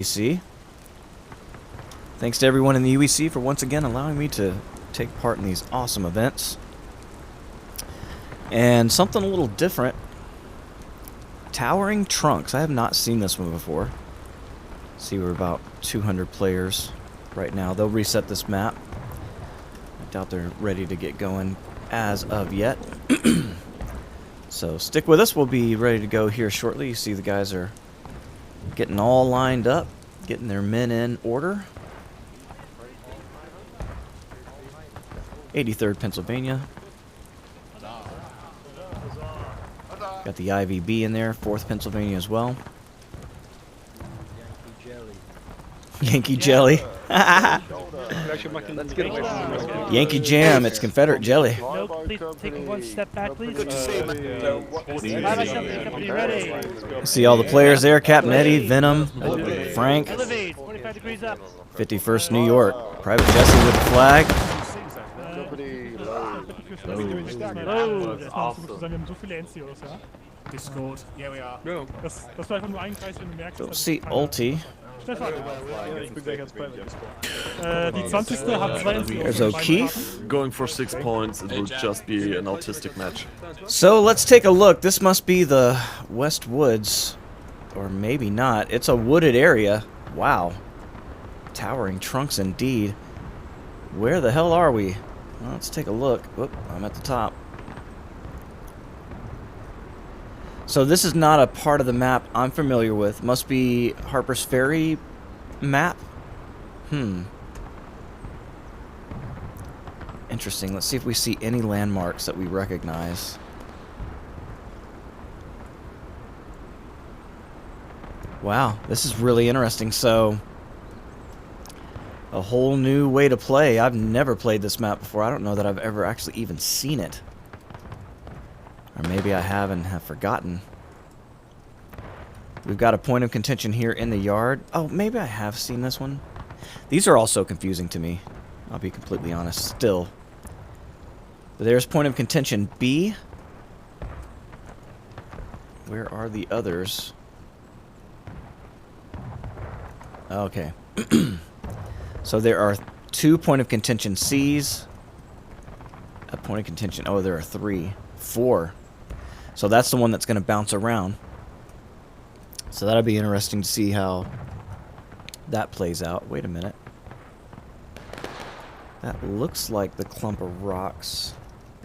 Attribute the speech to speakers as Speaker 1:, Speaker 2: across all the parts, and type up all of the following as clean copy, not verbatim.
Speaker 1: UEC. Thanks to everyone in the UEC for once again allowing me to take part in these awesome events. And something a little different. Towering Trunks. I have not seen this one before. See, we're about 200 players right now. They'll reset this map. I doubt they're ready to get going as of yet. So stick with us. We'll be ready to go here shortly. You see the guys are getting all lined up, getting their men in order. 83rd Pennsylvania. Got the IVB in there, 4th Pennsylvania as well. Yankee Jelly. Yankee Jam, it's Confederate Jelly.
Speaker 2: No, please take one step back, please.
Speaker 1: See all the players there, Captain Eddie, Venom, Frank.
Speaker 2: Elevate, 45 degrees up.
Speaker 1: 51st New York. Private Jesse with the flag.
Speaker 2: Oh, das war so gut, wir haben so viele NCOs, ja?
Speaker 3: Discord. Yeah, we are.
Speaker 2: No. Das war einfach nur ein Kreis, wenn du merkst,
Speaker 1: Don't see Ulti.
Speaker 2: Stefan. Die 20. hat 2 NCOs.
Speaker 1: There's O'Keefe.
Speaker 4: Going for 6 points, it will just be an autistic match.
Speaker 1: So let's take a look. This must be the West Woods. Or maybe not. It's a wooded area. Wow. Towering Trunks indeed. Where the hell are we? Well, let's take a look. Whoop, I'm at the top. So this is not a part of the map I'm familiar with. Must be Harper's Ferry map? Interesting. Let's see if we see any landmarks that we recognize. Wow, this is really interesting. So, a whole new way to play. I've never played this map before. I don't know that I've ever actually even seen it. Or maybe I have and have forgotten. We've got a point of contention here in the yard. Oh, maybe I have seen this one. These are all so confusing to me. I'll be completely honest still. But there's point of contention B. Where are the others? Okay. So there are 2 point of contention C's. A point of contention. Oh, there are 3. 4. So that's the one that's going to bounce around. So that'll be interesting to see how that plays out. Wait a minute. That looks like the clump of rocks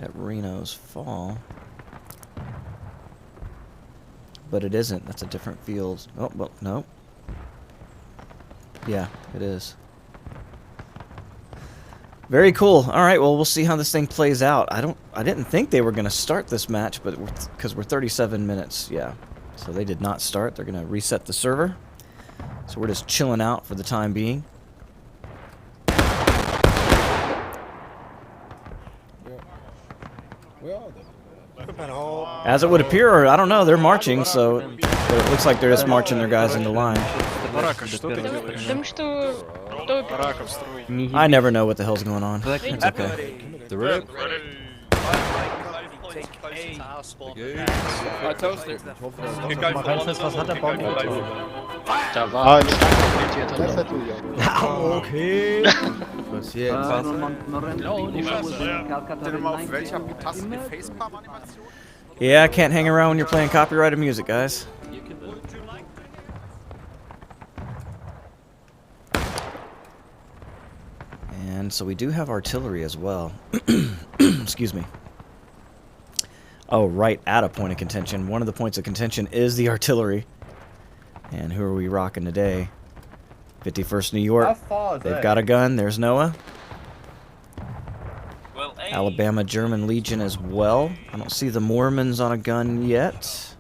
Speaker 1: at Reno's Fall. But it isn't. That's a different field. Oh, well, no. Yeah, it is. Very cool. All right, well, we'll see how this thing plays out. I didn't think they were going to start this match, but because we're 37 minutes, yeah. So they did not start. They're going to reset the server. So we're just chilling out for the time being. As it would appear, or I don't know, they're marching, so but it looks like they're just marching their guys into line. I never know what the hell's going on. It's okay.
Speaker 4: The red.
Speaker 3: Okay.
Speaker 1: Yeah, I can't hang around when you're playing copyrighted music, guys. And so we do have artillery as well. Excuse me. Oh, right at a point of contention. One of the points of contention is the artillery. And who are we rocking today? 51st New York. They've got a gun. There's Noah.
Speaker 5: Well,
Speaker 1: Alabama German Legion as well. I don't see the Mormons on a gun yet.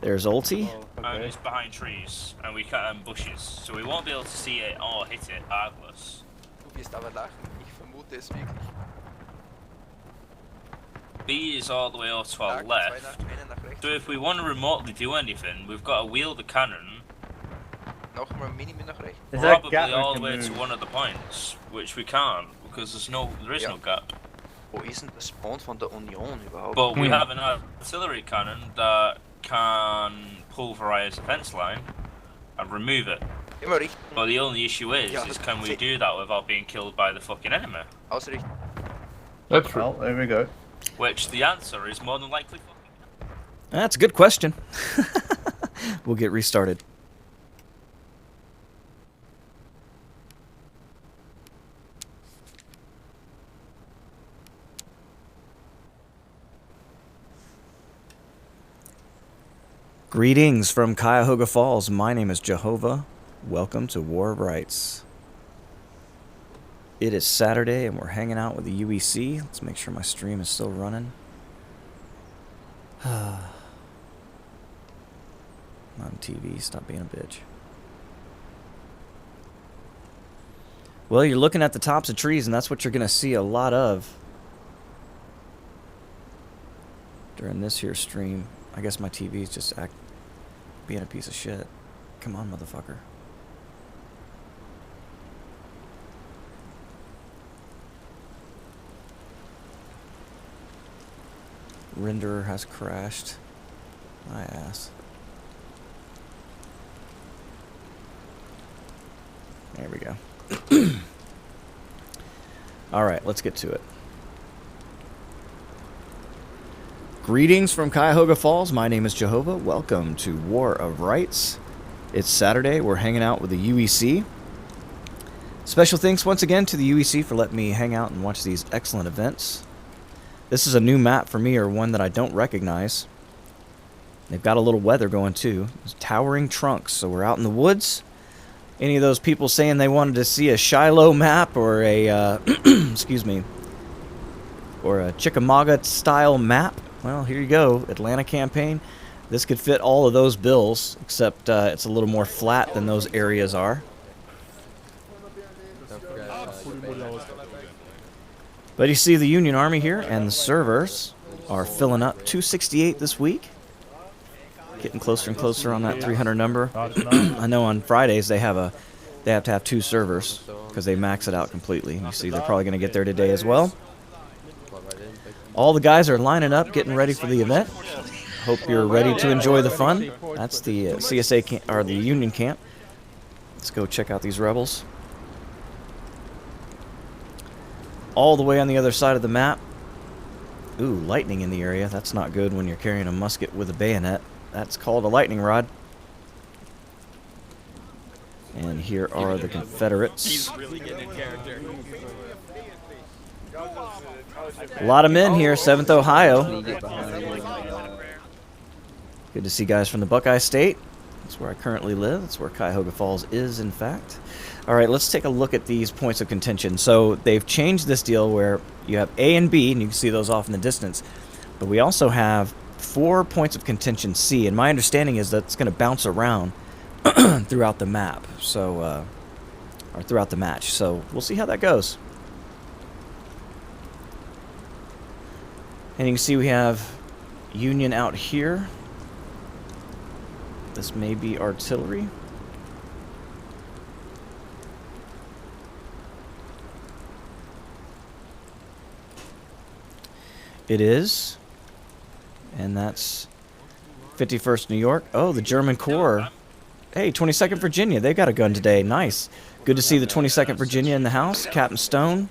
Speaker 1: There's Ulti.
Speaker 5: and it's behind trees, and we cut bushes, so we won't be able to see it or hit it regardless.
Speaker 6: Du wirst aber lachen, ich vermute es wirklich.
Speaker 5: B is all the way off to our left, so if we want to remotely do anything, we've got to wheel the cannon
Speaker 6: Noch mal Minimi nach rechts.
Speaker 5: probably all the way to one of the points, which we can't, because there is no gap.
Speaker 6: Wo ist denn der Spawn von der Union überhaupt?
Speaker 5: But we have an artillery cannon that can pulverize the fence line and remove it.
Speaker 6: Immer richten.
Speaker 5: But the only issue is can we do that without being killed by the fucking enemy?
Speaker 6: Ausrichten.
Speaker 7: That's well, there we go.
Speaker 5: Which the answer is more than likely fucking.
Speaker 1: That's a good question. We'll get restarted. Greetings from Cuyahoga Falls. My name is Joehova. Welcome to War of Rights. It is Saturday and we're hanging out with the UEC. Let's make sure my stream is still running. On TV, stop being a bitch. Well, you're looking at the tops of trees and that's what you're going to see a lot of during this here stream. I guess my TV is just being a piece of shit. Come on, motherfucker. Renderer has crashed. My ass. There we go. Alright, let's get to it. Greetings from Cuyahoga Falls. My name is Joehova. Welcome to War of Rights. It's Saturday. We're hanging out with the UEC. Special thanks once again to the UEC for letting me hang out and watch these excellent events. This is a new map for me, or one that I don't recognize. They've got a little weather going too. It's towering trunks, so we're out in the woods. Any of those people saying they wanted to see a Shiloh map or a, excuse me, or a Chickamauga style map? Well, here you go, Atlanta campaign. This could fit all of those bills, except it's a little more flat than those areas are. But you see the Union Army here, and the servers are filling up. 268 this week. Getting closer and closer on that 300 number. I know on Fridays they have to have 2 servers because they max it out completely. You see they're probably going to get there today as well. All the guys are lining up, getting ready for the event. Hope you're ready to enjoy the fun. That's the CSA camp, or the Union camp. Let's go check out these rebels. All the way on the other side of the map. Ooh, lightning in the area. That's not good when you're carrying a musket with a bayonet. That's called a lightning rod. And here are the Confederates.
Speaker 8: He's really getting in character.
Speaker 1: A lot of men here, 7th Ohio. Good to see guys from the Buckeye State. That's where I currently live. That's where Cuyahoga Falls is, in fact. All right, let's take a look at these points of contention. So they've changed this deal where you have A and B, and you can see those off in the distance. But we also have 4 points of contention C, and my understanding is that it's going to bounce around throughout the map. So, or throughout the match. So we'll see how that goes. And you can see we have Union out here. This may be artillery. It is. And that's 51st New York. Oh, the German Corps. Hey, 22nd Virginia. They got a gun today. Nice. Good to see the 22nd Virginia in the house. Captain Stone.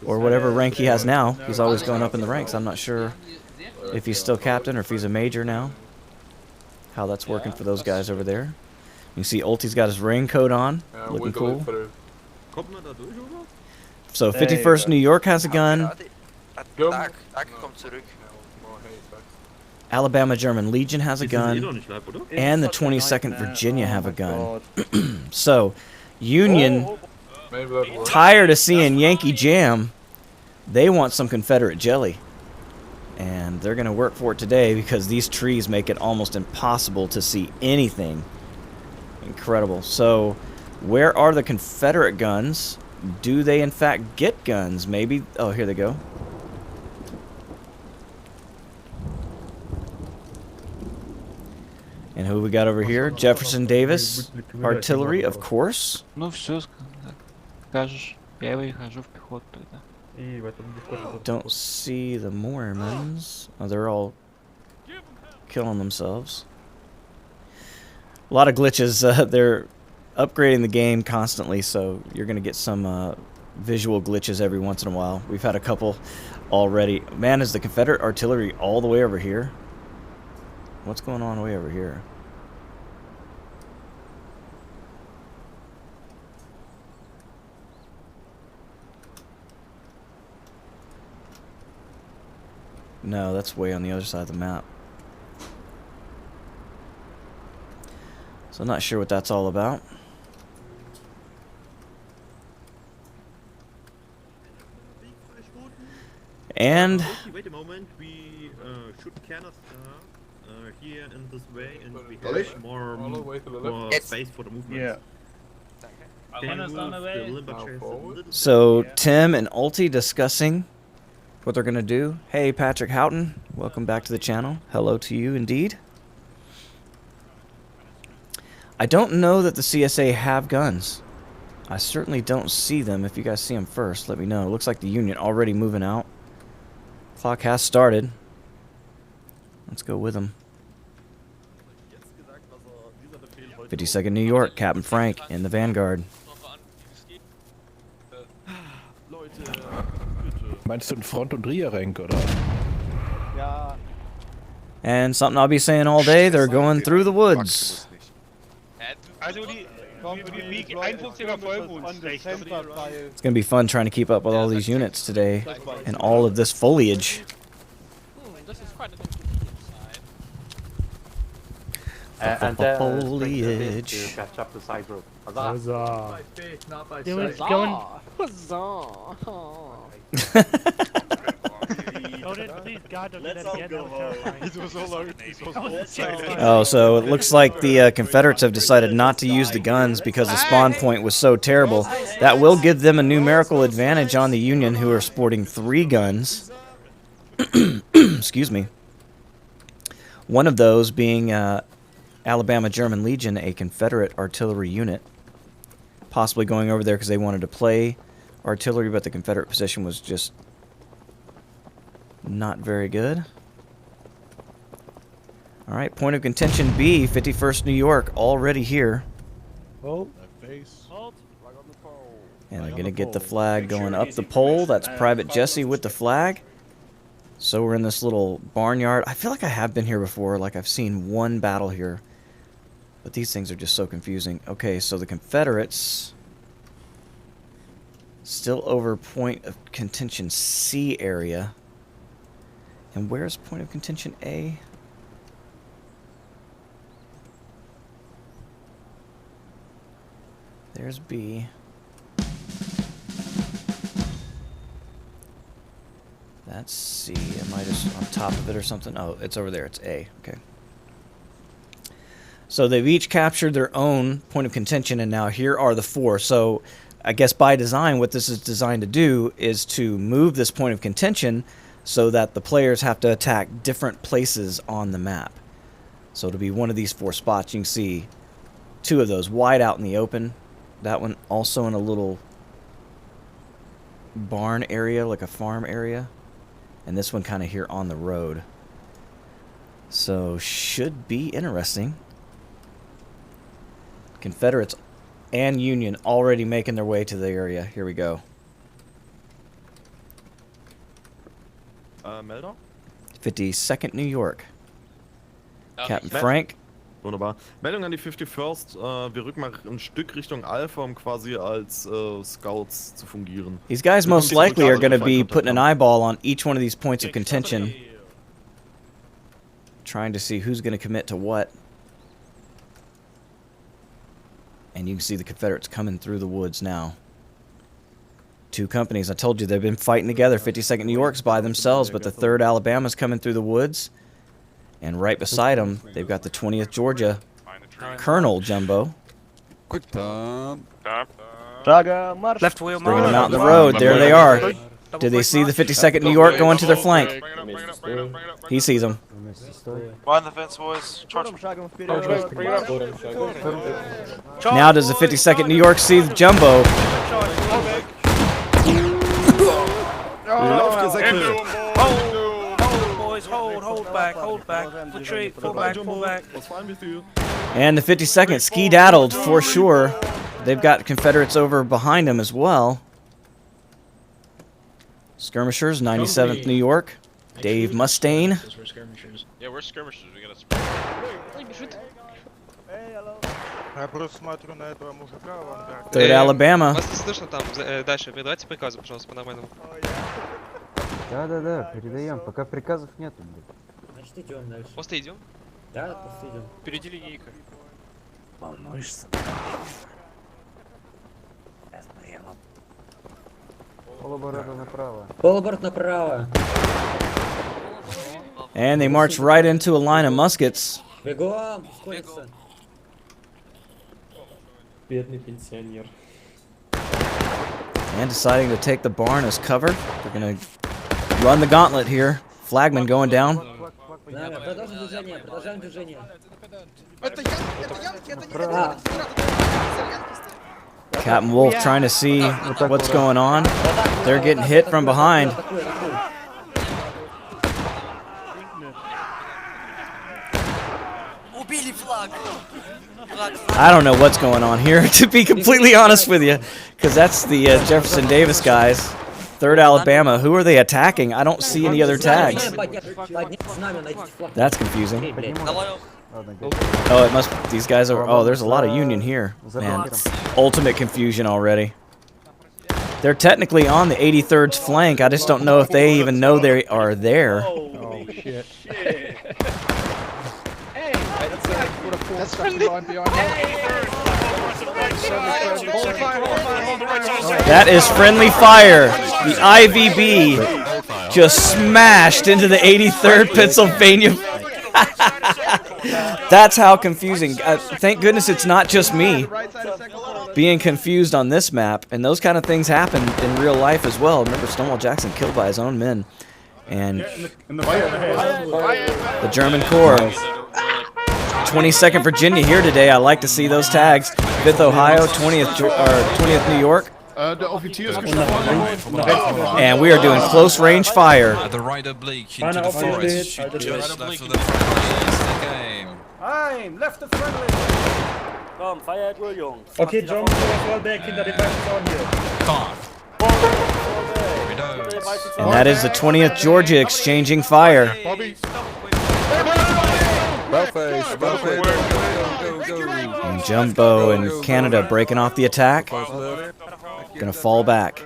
Speaker 1: Or whatever rank he has now. He's always going up in the ranks. I'm not sure if he's still captain or if he's a major now. How that's working for those guys over there. You can see Ulti's got his raincoat on. Looking cool. So 51st New York has a gun. Alabama German Legion has a gun. And the 22nd Virginia have a gun. So, Union, tired of seeing Yankee Jam, they want some Confederate jelly. And they're going to work for it today because these trees make it almost impossible to see anything. Incredible. So, where are the Confederate guns? Do they in fact get guns? Maybe. Oh, here they go. And who we got over here? Jefferson Davis. Artillery, of course.
Speaker 9: Ну все, скажешь, я выхожу в пехоту тогда.
Speaker 1: Don't see the Mormons. Oh, they're all killing themselves. A lot of glitches. upgrading the game constantly, so you're going to get some visual glitches every once in a while. We've had a couple already. Man, is the Confederate artillery all the way over here? What's going on way over here? No, that's way on the other side of the map. So I'm not sure what that's all about. And
Speaker 8: wait a moment, we should canister here in this way, and we have more space for the movement.
Speaker 7: Yeah.
Speaker 8: Can you move the limber chairs a little bit?
Speaker 1: so Tim and Ulti discussing what they're going to do. Hey, Patrick Houghton, welcome back to the channel. Hello to you indeed. I don't know that the CSA have guns. I certainly don't see them. If you guys see them first, let me know. It looks like the Union already moving out. Clock has started. Let's go with them. 52nd New York, Captain Frank in the Vanguard.
Speaker 3: Meinst du ein Front- und Rear-Rank, oder?
Speaker 1: And something I'll be saying all day, they're going through the woods. It's going to be fun trying to keep up with all these units today and all of this foliage.
Speaker 10: And
Speaker 1: foliage.
Speaker 10: to catch up the side road.
Speaker 2: Huzzah.
Speaker 11: It was going.
Speaker 1: Oh, so it looks like the Confederates have decided not to use the guns because the spawn point was so terrible. That will give them a numerical advantage on the Union, who are sporting 3 guns. Excuse me. One of those being Alabama German Legion, a Confederate artillery unit. Possibly going over there because they wanted to play artillery, but the Confederate position was just not very good. Alright, point of contention B, 51st New York, already here.
Speaker 3: Oh.
Speaker 1: And they're going to get the flag going up the pole. That's Private Jesse with the flag. So we're in this little barnyard. I feel like I have been here before, like I've seen one battle here. But these things are just so confusing. Okay, so the Confederates still over point of contention C area. And where's point of contention A? There's B. That's C. Am I just on top of it or something? Oh, it's over there. It's A. Okay. So they've each captured their own point of contention, and now here are the 4. So I guess by design, what this is designed to do is to move this point of contention so that the players have to attack different places on the map. So it'll be one of these 4 spots. You can see 2 of those wide out in the open. That one also in a little barn area, like a farm area. And this one kind of here on the road. So should be interesting. Confederates and Union already making their way to the area. Here we go.
Speaker 4: Melder?
Speaker 1: 52nd New York. Captain
Speaker 4: Mel-
Speaker 1: Frank.
Speaker 4: Wunderbar. Meldung an die 51st. Wir rücken mal ein Stück Richtung Alpha, um quasi als Scouts zu fungieren.
Speaker 1: These guys most likely are going to be putting an eyeball on each one of these points of contention. Trying to see who's going to commit to what. And you can see the Confederates coming through the woods now. 2 companies. I told you they've been fighting together. 52nd New York's by themselves, but the 3rd Alabama's coming through the woods. And right beside them, they've got the 20th Georgia Colonel Jumbo.
Speaker 11: Quick time.
Speaker 7: Left
Speaker 1: Bringing
Speaker 7: wheel,
Speaker 1: them out in the road. There they are. Do they see the 52nd New York going to their flank? He sees them.
Speaker 6: Mind the fence, boys. Charge.
Speaker 1: Now does the 52nd New York see the Jumbo?
Speaker 6: Hold, boys, hold back, hold
Speaker 1: And the 52nd ski-daddled for sure. They've got Confederates over behind them as well. Skirmishers, 97th New York. Dave Mustaine.
Speaker 6: Yeah, we're skirmishers. We gotta spread.
Speaker 1: Third Alabama.
Speaker 9: Вас не слышно там дальше. Вы давайте приказы, пожалуйста, по-нормальному.
Speaker 7: Да, передаем. Пока приказов нету, блядь.
Speaker 2: Значит, идем дальше.
Speaker 9: Просто идем.
Speaker 2: Да, просто идем.
Speaker 6: Впереди линейка.
Speaker 7: Волнуешься? Полоборота направо.
Speaker 2: Полоборот направо.
Speaker 1: And they march right into a line of muskets.
Speaker 2: Бегом, ускориться.
Speaker 8: Бедный пенсионер.
Speaker 1: And deciding to take the barn as cover. They're going to run the gauntlet here. Flagman going down.
Speaker 2: Продолжим движение, продолжаем движение.
Speaker 1: Captain Wolf trying to see what's going on. They're getting hit from behind. I don't know what's going on here, to be completely honest with you, because that's the Jefferson Davis guys. 3rd Alabama. Who are they attacking? I don't see any other tags. That's confusing. Oh, it must. These guys are. Oh, there's a lot of Union here. Man, ultimate confusion already. They're technically on the 83rd's flank. I just don't know if they even know they are there.
Speaker 3: Oh, shit.
Speaker 11: That's friendly line behind
Speaker 1: That is friendly fire. The IVB just smashed into the 83rd Pennsylvania. That's how confusing. Thank goodness it's not just me being confused on this map. And those kind of things happen in real life as well. Remember, Stonewall Jackson killed by his own men. And the German Corps. 22nd Virginia here today. I like to see those tags. 5th Ohio, 20th New York. And we are doing close range fire.
Speaker 11: The right oblique into the forest. Just left for the game.
Speaker 7: I'm left of friendly.
Speaker 2: Komm, feiert wohl, Jungs. Okay, John, fall back hinter dem weißen Zaun hier.
Speaker 1: And that is the 20th Georgia exchanging fire. And Jumbo and Canada breaking off the attack. Gonna fall back.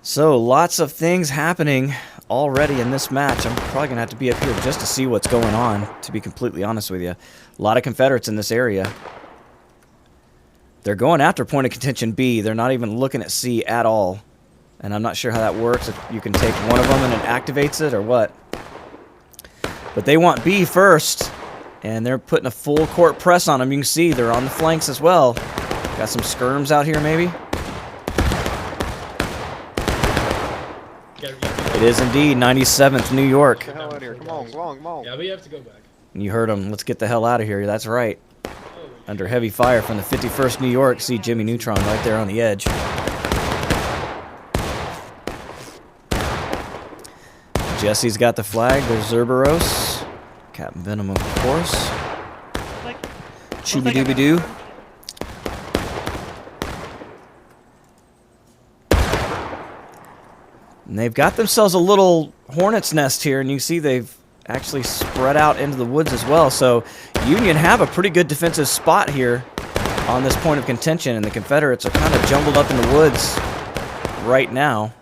Speaker 1: So lots of things happening already in this match. I'm probably gonna have to be up here just to see what's going on, to be completely honest with you. A lot of Confederates in this area. They're going after point of contention B. They're not even looking at C at all. And I'm not sure how that works, if you can take one of them and it activates it or what. But they want B first, and they're putting a full court press on them. You can see they're on the flanks as well. Got some skirms out here, maybe. It is indeed 97th New York.
Speaker 6: Get the hell out of here. Come on.
Speaker 8: Yeah, we have to go back.
Speaker 1: And you heard them. Let's get the hell out of here. That's right. Under heavy fire from the 51st New York. See Jimmy Neutron right there on the edge. Jesse's got the flag. There's Zerberos. Captain Venom, of course. Chooby-dooby-doo. And they've got themselves a little hornet's nest here, and you see they've actually spread out into the woods as well. So Union have a pretty good defensive spot here on this point of contention, and the Confederates are kind of jumbled up in the woods right now.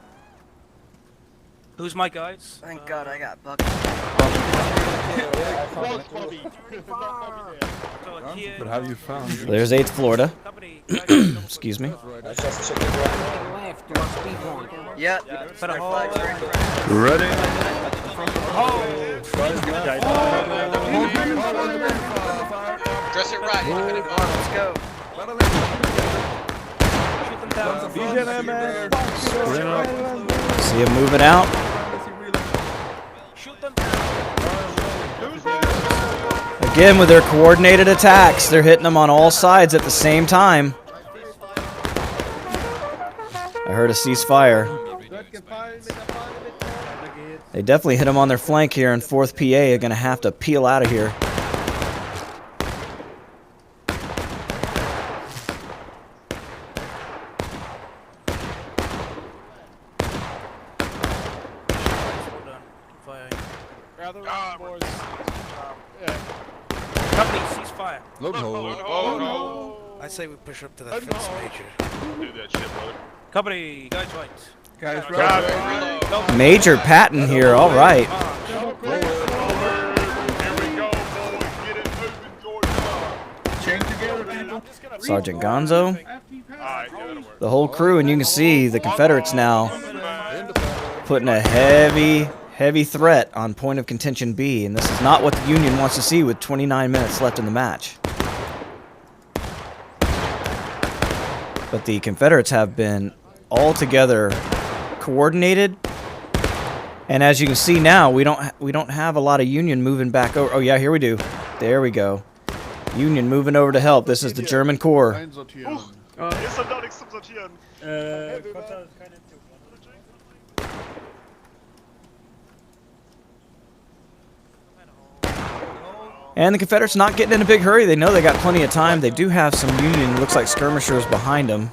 Speaker 5: Who's my guys?
Speaker 7: Thank God I got bucked.
Speaker 11: But have you found?
Speaker 1: There's 8th Florida. Excuse me.
Speaker 7: Yeah.
Speaker 11: Ready?
Speaker 6: Dress it right.
Speaker 7: Let's go.
Speaker 1: See him moving out. Again, with their coordinated attacks, they're hitting them on all sides at the same time. I heard a ceasefire. They definitely hit them on their flank here, and 4th PA are going to have to peel out of here.
Speaker 2: Company, ceasefire.
Speaker 7: I say we push up to the fence, Major.
Speaker 6: Do that shit, brother.
Speaker 2: Company, guys right.
Speaker 1: Major Patton here, all right. Sergeant Gonzo, the whole crew, and you can see the Confederates now putting a heavy threat on point of contention B, and this is not what the Union wants to see with 29 minutes left in the match. But the Confederates have been all together coordinated, and as you can see now, we don't have a lot of Union moving back over. Oh yeah, here we do. There we go. Union moving over to help. This is the German Corps. And the Confederates not getting in a big hurry. They know they got plenty of time. They do have some Union, looks like skirmishers behind them.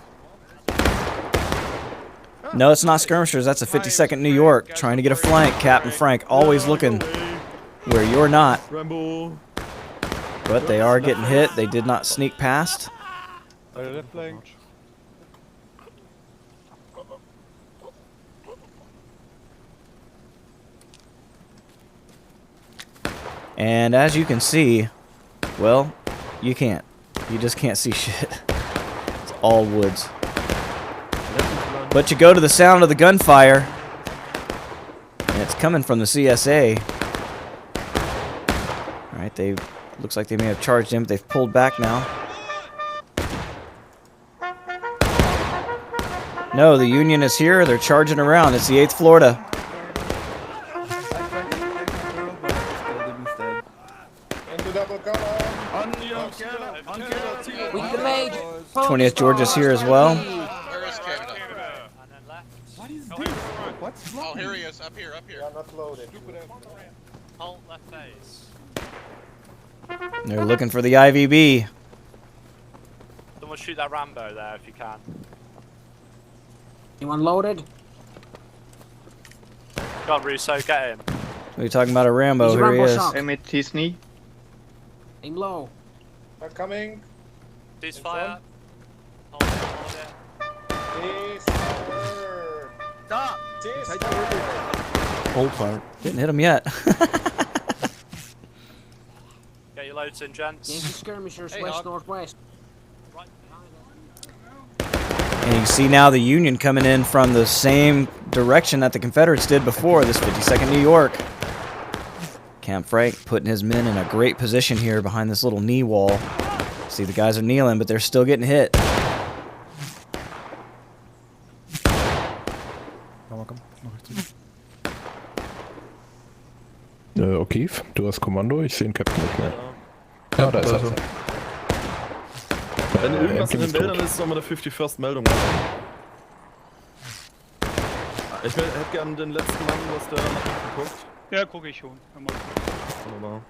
Speaker 1: No, it's not skirmishers. That's a 52nd New York trying to get a flank. Captain Frank always looking where you're not. But they are getting hit. They did not sneak past. And as you can see, well, you can't. You just can't see shit. It's all woods. But you go to the sound of the gunfire, and it's coming from the CSA. All right, they looks like they may have charged in, but they've pulled back now. No, the Union is here. They're charging around. It's the 8th Florida.
Speaker 7: We can make
Speaker 1: 20th Georgia's here as well.
Speaker 6: Where is Canada? What is this? What? Oh, here he is. Up here. Not loaded. Hold left face.
Speaker 1: They're looking for the IVB.
Speaker 2: Someone shoot that Rambo there if you can.
Speaker 7: Anyone loaded?
Speaker 2: Go on, Russo, get him.
Speaker 1: What are you talking about? A Rambo?
Speaker 7: He's
Speaker 1: Here he
Speaker 7: Rambo
Speaker 1: is.
Speaker 7: shot.
Speaker 9: His knee.
Speaker 7: Aim low.
Speaker 6: I'm coming.
Speaker 2: Ceasefire.
Speaker 7: Stop!
Speaker 3: Hold fire.
Speaker 1: Didn't hit him yet.
Speaker 2: Get your loads in, gents.
Speaker 7: Yankee skirmishers west-northwest.
Speaker 1: And you can see now the Union coming in from the same direction that the Confederates did before, this 52nd New York. Camp Frank putting his men in a great position here behind this little knee wall. See, the guys are kneeling, but they're still getting hit.
Speaker 3: O'Keefe, du hast Kommando, ich sehe den Captain nicht mehr. Ja, da ist er.
Speaker 4: Wenn irgendwas in den Wäldern ist, soll man eine 51st Meldung machen. Ich hätte gern den letzten Mann, was der nach hinten guckt.
Speaker 2: Ja, gucke ich schon.
Speaker 4: Wunderbar.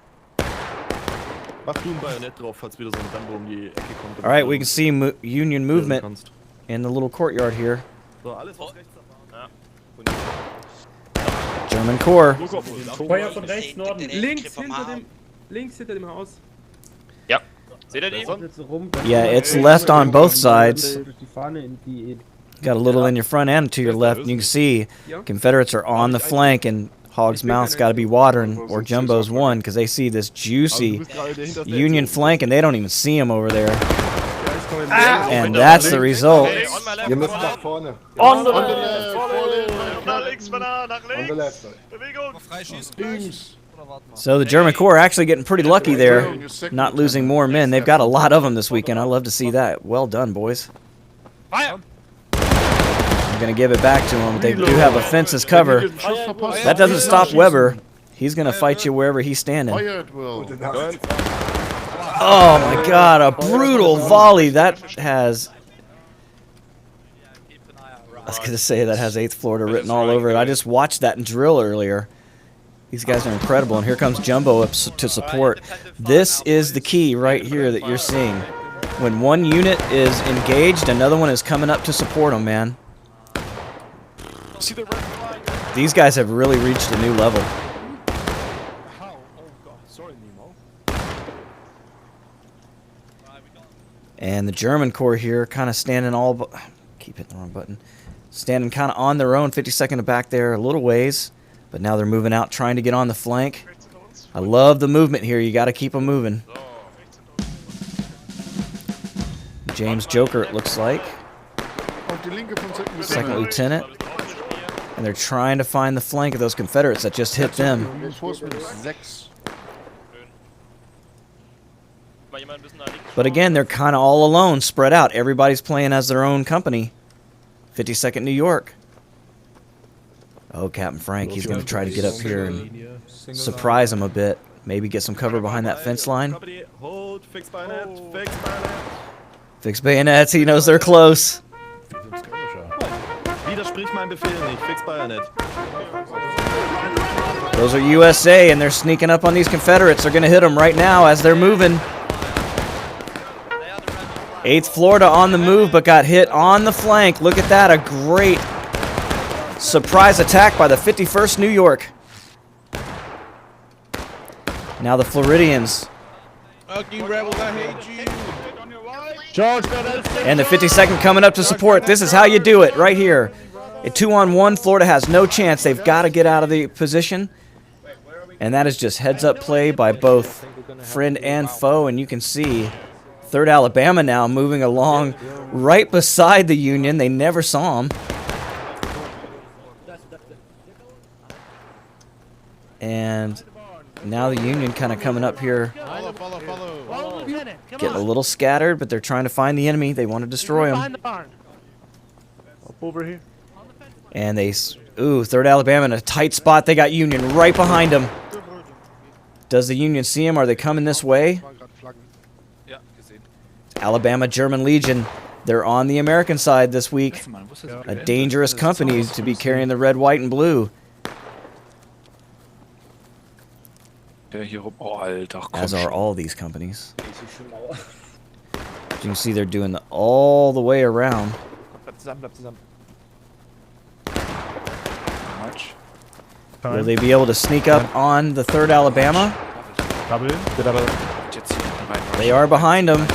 Speaker 4: Mach du ein Bajonett drauf, falls wieder so ein Rambo um die Ecke kommt.
Speaker 1: All right, we can see Union movement in the little courtyard here.
Speaker 4: So, alles was rechts davon.
Speaker 1: German Corps.
Speaker 2: Feuer von rechts, Norden.
Speaker 8: Links hinter dem Haus.
Speaker 2: Ja. Seht ihr die?
Speaker 1: Yeah, it's left on both sides. Got a little in your front and to your left, and you can see Confederates are on the flank, and Hog's mouth's got to be watering, or Jumbo's won, because they see this juicy Union flank, and they don't even see him over there. And that's the result.
Speaker 6: On the left.
Speaker 1: So the German Corps are actually getting pretty lucky there, not losing more men. They've got a lot of them this weekend. I love to see that. Well done, boys.
Speaker 2: Fire!
Speaker 1: I'm going to give it back to them. They do have a fence as cover. That doesn't stop Weber. He's going to fight you wherever he's standing. Oh my god, a brutal volley. That has... I was going to say that has 8th Florida written all over it. I just watched that in drill earlier. These guys are incredible, and here comes Jumbo up to support. This is the key right here that you're seeing. When one unit is engaged, another one is coming up to support them, man. These guys have really reached a new level. And the German Corps here kind of standing keep hitting the wrong button. Standing kind of on their own, 52nd back there, a little ways. But now they're moving out, trying to get on the flank. I love the movement here. You got to keep them moving. James Joker, it looks like. Second lieutenant. And they're trying to find the flank of those Confederates that just hit them. But again, they're kind of all alone, spread out. Everybody's playing as their own company. 52nd New York. Oh, Captain Frank, he's going to try to get up here and surprise them a bit. Maybe get some cover behind that fence line. Fix bayonets, he knows they're close. Those are USA, and they're sneaking up on these Confederates. They're going to hit them right now as they're moving. 8th Florida on the move, but got hit on the flank. Look at that, a great surprise attack by the 51st New York. Now the Floridians.
Speaker 6: Rebels, I hate you.
Speaker 1: And the 52nd coming up to support. This is how you do it, right here. A 2-on-1, Florida has no chance. They've got to get out of the position. And that is just heads-up play by both friend and foe, and you can see 3rd Alabama now moving along right beside the Union. They never saw them. And now the Union kind of coming up here. Getting a little scattered, but they're trying to find the enemy. They want to destroy them.
Speaker 10: Over here.
Speaker 1: And they... Ooh, 3rd Alabama in a tight spot. They got Union right behind them. Does the Union see him? Are they coming this way? Alabama German Legion. They're on the American side this week. A dangerous company to be carrying the red, white, and blue. As are all these companies. You can see they're doing all the way around. Will they be able to sneak up on the 3rd Alabama? They are behind them.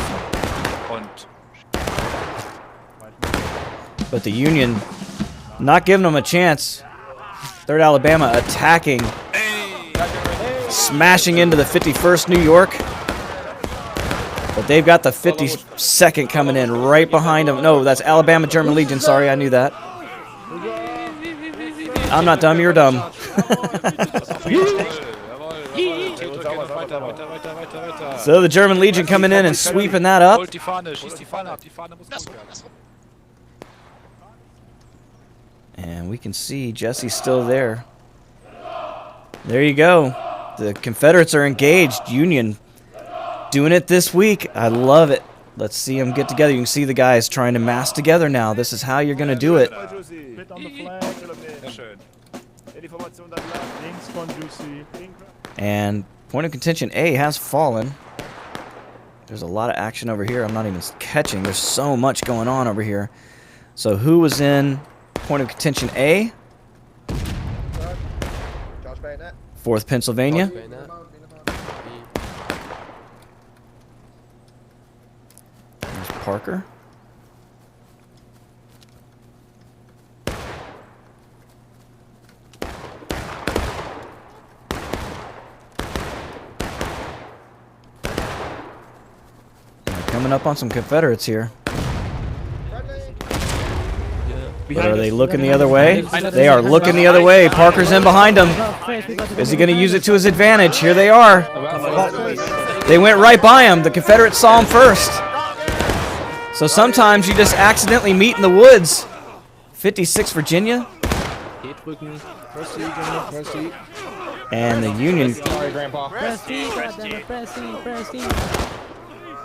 Speaker 1: But the Union not giving them a chance. 3rd Alabama attacking. Smashing into the 51st New York. But they've got the 52nd coming in right behind them. No, that's Alabama German Legion. Sorry, I knew that. I'm not dumb, you're dumb. So the German Legion coming in and sweeping that up. And we can see Jesse's still there. There you go. The Confederates are engaged. Union doing it this week. I love it. Let's see them get together. You can see the guys trying to mass together now. This is how you're going to do it. And point of contention A has fallen. There's a lot of action over here. I'm not even catching. There's so much going on over here. So who was in point of contention A? 4th Pennsylvania. There's Parker. Coming up on some Confederates here. But are they looking the other way? They are looking the other way. Parker's in behind them. Is he going to use it to his advantage? Here they are. They went right by him. The Confederates saw him first. So sometimes you just accidentally meet in the woods. 56 Virginia. And the Union.
Speaker 6: Sorry, Grandpa.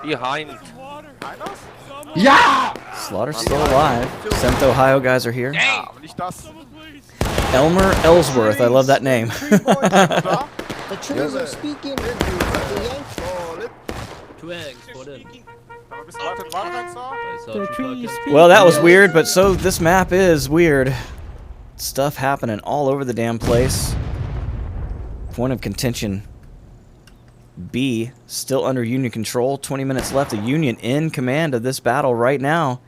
Speaker 6: Behind.
Speaker 1: Yeah! Slaughter's still alive. 7th Ohio guys are here. Elmer Ellsworth. I love that name.
Speaker 7: The trees are speaking.
Speaker 1: Well, that was weird, but so this map is weird. Stuff happening all over the damn place. Point of contention B, still under Union control. 20 minutes left. The Union in command of this battle right now.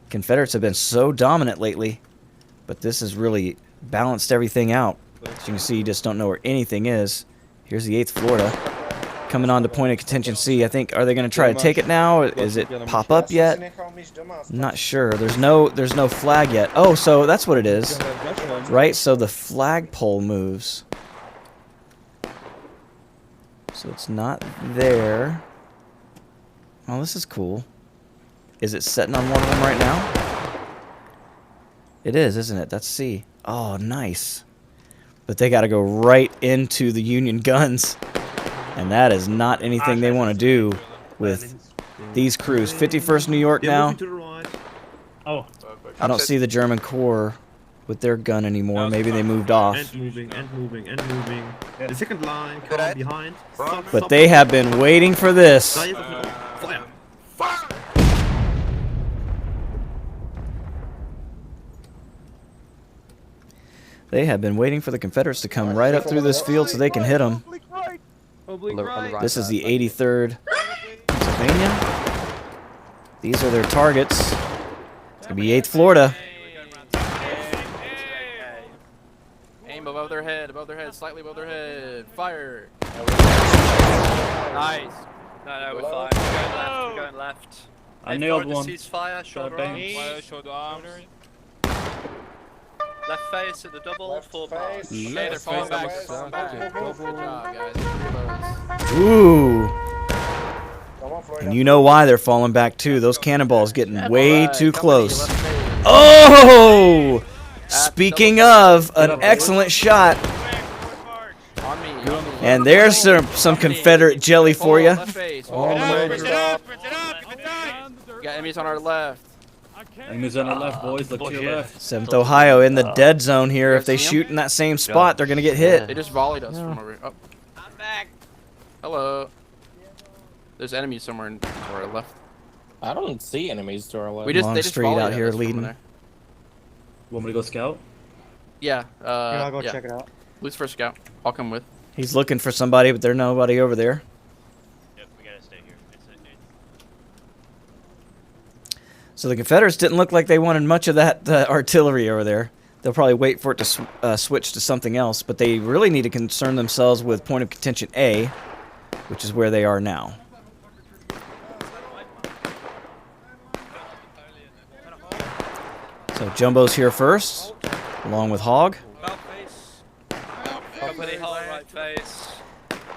Speaker 1: Confederates have been so dominant lately, but this has really balanced everything out. As you can see, you just don't know where anything is. Here's the 8th Florida coming on to point of contention C. I think, are they going to try to take it now? Is it pop up yet? I'm not sure. There's no flag yet. Oh, so that's what it is, right? So the flagpole moves. So it's not there. Oh, this is cool. Is it setting on one of them right now? It is, isn't it? That's C. Oh, nice. But they got to go right into the Union guns. And that is not anything they want to do with these crews. 51st New York now.
Speaker 8: Oh.
Speaker 1: I don't see the German Corps with their gun anymore. Maybe they moved off.
Speaker 8: And moving. The second line come behind.
Speaker 1: But they have been waiting for this.
Speaker 8: Fire.
Speaker 1: They have been waiting for the Confederates to come right up through this field so they can hit them. This is the 83rd Pennsylvania. These are their targets. It's going to be 8th Florida.
Speaker 12: Aim above their head, slightly above their head. Fire. Nice.
Speaker 6: No, we're fine. We're going left.
Speaker 8: I nailed one.
Speaker 6: Ceasefire, shoulder arms. Left face at the double, full pass.
Speaker 12: Okay, they're falling back. Good job, guys.
Speaker 1: Ooh. And you know why they're falling back too. Those cannonballs getting way too close. Oh! Speaking of, an excellent shot. And there's some Confederate jelly for you.
Speaker 12: We got enemies on our left.
Speaker 8: Enemies on our left, boys. Look to your left.
Speaker 1: 7th Ohio in the dead zone here. If they shoot in that same spot, they're going to get hit.
Speaker 12: They just volleyed us from over here. Oh. I'm back. Hello. There's enemies somewhere to our left.
Speaker 9: I don't see enemies to our left.
Speaker 1: Long street out here leading.
Speaker 8: Want me to go scout?
Speaker 12: Yeah.
Speaker 2: I'll go check it out.
Speaker 12: Who's first scout? I'll come with.
Speaker 1: He's looking for somebody, but there's nobody over there.
Speaker 6: Yep, we gotta stay here.
Speaker 1: So the Confederates didn't look like they wanted much of that artillery over there. They'll probably wait for it to switch to something else, but they really need to concern themselves with point of contention A, which is where they are now. So Jumbo's here first, along with Hog.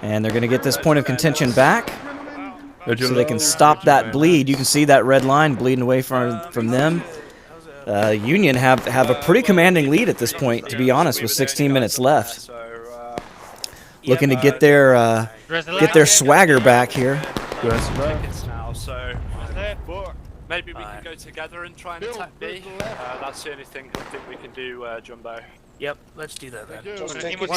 Speaker 1: And they're going to get this point of contention back so they can stop that bleed. You can see that red line bleeding away from them. Union have a pretty commanding lead at this point, to be honest, with 16 minutes left. Looking to get their swagger back here.
Speaker 6: Maybe we can go together and try and attack B. That's the only thing I think we can do, Jumbo. Yep, let's do that then.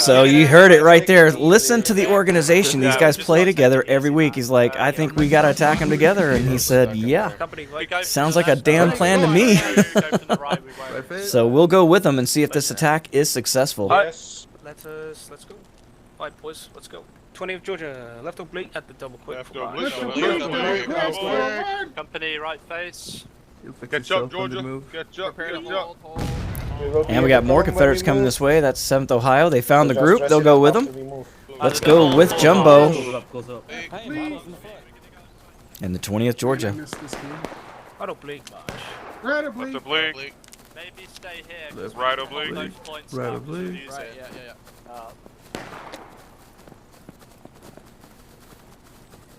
Speaker 1: So you heard it right there. Listen to the organization. These guys play together every week. He's like, I think we got to attack them together. And he said, yeah. Sounds like a damn plan to me. So we'll go with them and see if this attack is successful.
Speaker 6: Let's go. Alright, boys, let's go. 20th Georgia, left oblique at the double quick. Company, right face.
Speaker 13: Catch up, Georgia. Catch up.
Speaker 1: And we got more Confederates coming this way. That's 7th Ohio. They found the group. They'll go with them. Let's go with Jumbo. And the 20th Georgia.
Speaker 6: Right oblique, Marsh.
Speaker 13: Right oblique.
Speaker 6: Maybe stay here.
Speaker 13: Right oblique.
Speaker 6: Right oblique.
Speaker 12: Right, yeah.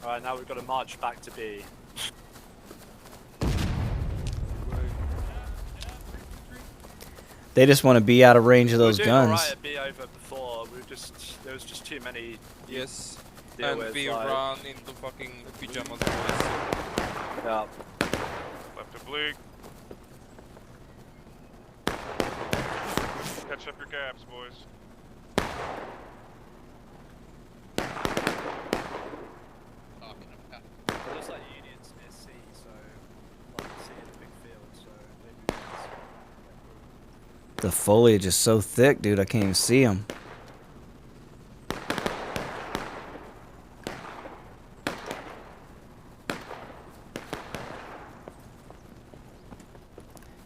Speaker 6: Alright, now we've got to march back to B.
Speaker 1: They just want to be out of range of those guns.
Speaker 6: Right at B over before. There was just too many.
Speaker 11: Yes. And we run into fucking pajamas.
Speaker 6: Yeah.
Speaker 13: Left oblique. Catch up your gaps, boys.
Speaker 2: It looks like Union's near C, so like C in the big field, so maybe
Speaker 1: The foliage is so thick, dude, I can't even see them.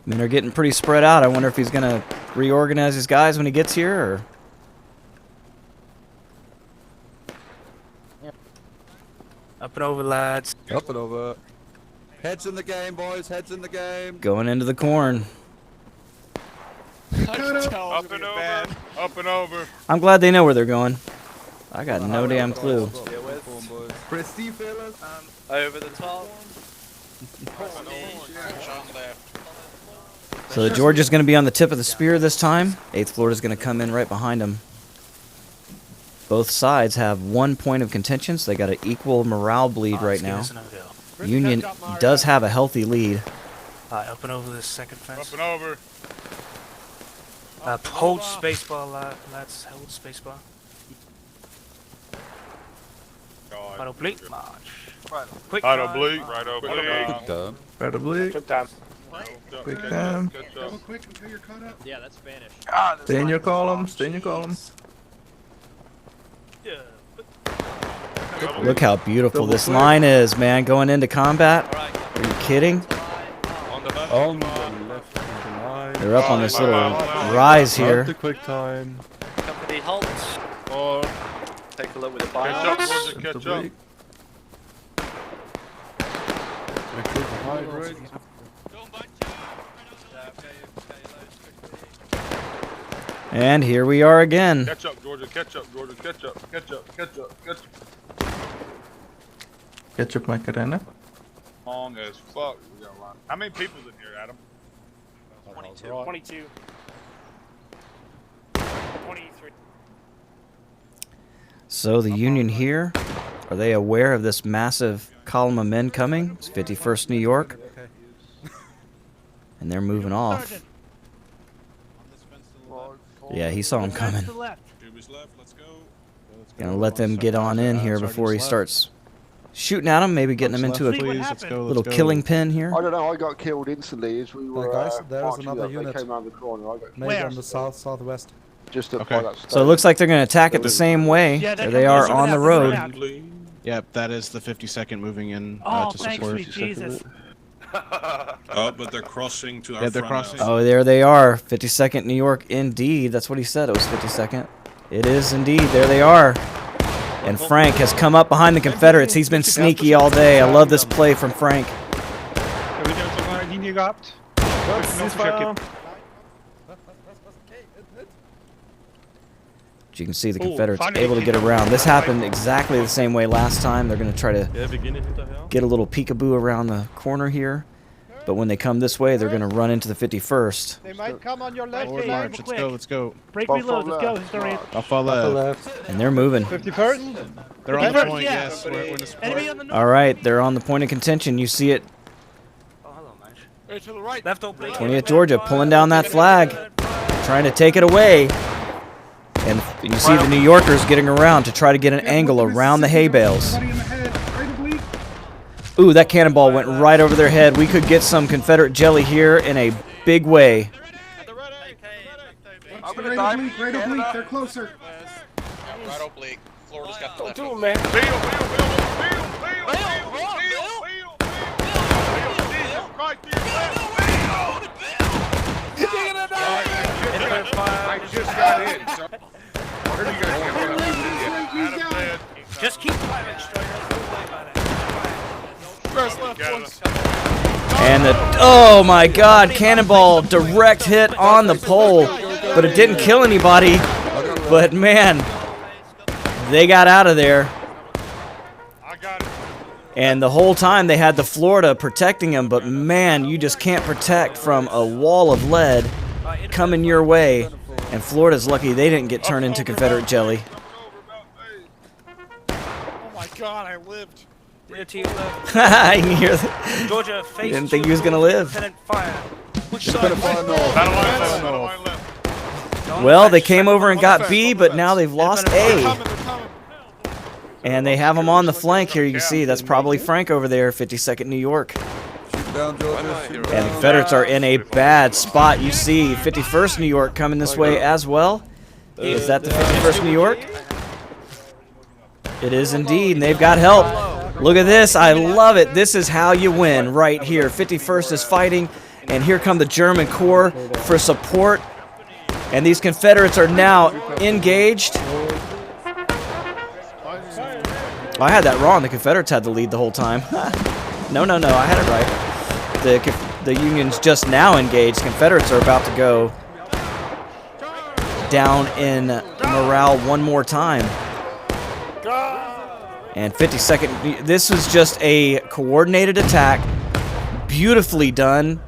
Speaker 1: I mean, they're getting pretty spread out. I wonder if he's going to reorganize his guys when he gets here, or...
Speaker 9: Up and over, lads.
Speaker 14: Up and over. Heads in the game, boys. Heads in the game.
Speaker 1: Going into the corn.
Speaker 13: Up and over. Up and over.
Speaker 1: I'm glad they know where they're going. I got no damn clue.
Speaker 14: Prestige, fellas.
Speaker 2: over the top.
Speaker 1: So the George is going to be on the tip of the spear this time. 8th Florida is going to come in right behind him. Both sides have 1 point of contention, so they got an equal morale bleed right now. Union does have a healthy lead.
Speaker 9: Up and over this second fence.
Speaker 13: Up and over.
Speaker 9: Hold spacebar, lads. Hold spacebar. Right oblique. March. Quick
Speaker 13: Right
Speaker 9: time.
Speaker 13: oblique. Right oblique.
Speaker 14: Quick time.
Speaker 3: Right oblique.
Speaker 9: Quick time.
Speaker 3: Quick time.
Speaker 2: Double quick until you're caught up. Yeah, that's Spanish.
Speaker 3: Stay in your column. Stay in your column.
Speaker 1: Look how beautiful this line is, man. Going into combat. Are you kidding?
Speaker 14: On the left hand line.
Speaker 1: They're up on this little rise here.
Speaker 14: The quick time.
Speaker 2: Company halt. Or take a look with the
Speaker 13: Catch up,
Speaker 2: bios.
Speaker 13: boys. Catch up.
Speaker 14: Make sure to hide right.
Speaker 1: And here we are again.
Speaker 13: Catch up, Georgia. Catch up, Georgia. Catch up. Catch up. Catch up. Catch up.
Speaker 3: Ketchup Macarena.
Speaker 13: Long as fuck. We got a lot. How many people's in here, Adam?
Speaker 2: 22. 22. 23.
Speaker 1: So the Union here, are they aware of this massive column of men coming? It's 51st New York. And they're moving off. Yeah, he saw him coming. Gonna let them get on in here before he starts shooting at them, maybe getting them into a little killing pin here.
Speaker 7: I don't know, I got killed instantly as we were
Speaker 14: guys, there's
Speaker 7: marching
Speaker 14: another
Speaker 7: up.
Speaker 14: unit.
Speaker 7: They came around the corner. I got
Speaker 14: Maybe on the southwest.
Speaker 7: just up
Speaker 3: Okay.
Speaker 7: by that
Speaker 1: So it
Speaker 7: stone.
Speaker 1: looks like they're gonna attack it the same way. There they are on the road.
Speaker 9: Yep, that is the 52nd moving in
Speaker 2: Oh,
Speaker 9: to
Speaker 2: thanks,
Speaker 9: support.
Speaker 2: sweet Jesus.
Speaker 11: Oh, but they're crossing to our
Speaker 9: Yeah, they're
Speaker 11: front
Speaker 9: crossing.
Speaker 11: now.
Speaker 1: Oh, there they are. 52nd New York indeed. That's what he said. It was 52nd. It is indeed. There they are. And Frank has come up behind the Confederates. He's been sneaky all day. I love this play from Frank. As you can see, the Confederates able to get around. This happened exactly the same way last time. They're going to try to get a little peekaboo around the corner here. But when they come this way, they're going to run into the 51st.
Speaker 2: They might come on your left.
Speaker 9: Forward march. Let's go. Let's go.
Speaker 2: Break reload. Let's go. Historian.
Speaker 9: I'll follow left.
Speaker 1: And they're moving.
Speaker 2: 51st?
Speaker 9: They're on the
Speaker 2: 51st,
Speaker 9: point.
Speaker 2: yeah.
Speaker 9: Yes. We're in the support.
Speaker 2: Enemy on the north.
Speaker 1: All right, they're on the point of contention. You see it.
Speaker 2: To the right. Left oblique.
Speaker 1: 20th Georgia pulling down that flag, trying to take it away. And you see the New Yorkers getting around to try to get an angle around the hay bales. Ooh, that cannonball went right over their head. We could get some Confederate jelly here in a big way.
Speaker 7: Right oblique, they're closer.
Speaker 6: Right oblique. Florida's got the left.
Speaker 2: Do it, man.
Speaker 13: I just got in. So where do you guys get Adam?
Speaker 2: Just keep fighting straight.
Speaker 1: And the, oh my God, cannonball direct hit on the pole, but it didn't kill anybody. But man, they got out of there. And the whole time they had the Florida protecting them, but man, you just can't protect from a wall of lead coming your way. And Florida's lucky they didn't get turned into Confederate jelly.
Speaker 2: Oh my God, I lived.
Speaker 1: I can hear that.
Speaker 2: Georgia
Speaker 1: He didn't think he was gonna live.
Speaker 2: Lieutenant Fire. Which
Speaker 14: Lieutenant Fire north.
Speaker 13: Battle line left. Battle line left.
Speaker 1: Well, they came over and got B, but now they've lost A. And they have them on the flank here. You can see that's probably Frank over there, 52nd New York. And the Confederates are in a bad spot. You see 51st New York coming this way as well. Is that the 51st New York? It is indeed, and they've got help. Look at this. I love it. This is how you win right here. 51st is fighting, and here come the German Corps for support. And these Confederates are now engaged. Oh, I had that wrong. The Confederates had the lead the whole time. No, I had it right. The Union's just now engaged. Confederates are about to go down in morale one more time. And 52nd, this was just a coordinated attack, beautifully done,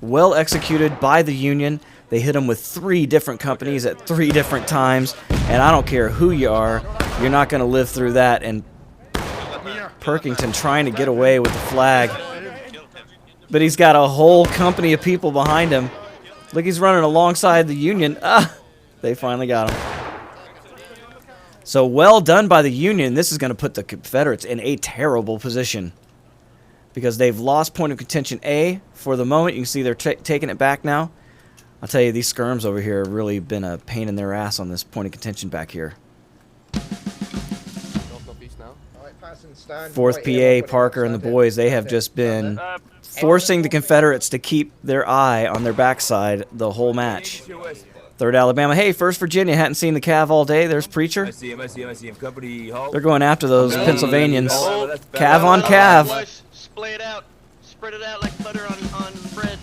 Speaker 1: well executed by the Union. They hit them with 3 different companies at 3 different times, and I don't care who you are, you're not going to live through that. And Perkington trying to get away with the flag, but he's got a whole company of people behind him. Look, he's running alongside the Union. They finally got him. So well done by the Union. This is going to put the Confederates in a terrible position because they've lost point of contention A for the moment. You can see they're taking it back now. I'll tell you, these skirms over here have really been a pain in their ass on this point of contention back here. 4th PA, Parker, and the boys, they have just been forcing the Confederates to keep their eye on their backside the whole match. 3rd Alabama. Hey, 1st Virginia. Hadn't seen the Cav all day. There's Preacher.
Speaker 15: I see him. Company halt.
Speaker 1: They're going after those Pennsylvanians. Cav on Cav.
Speaker 6: Splay it out. Spread it out like butter on bread.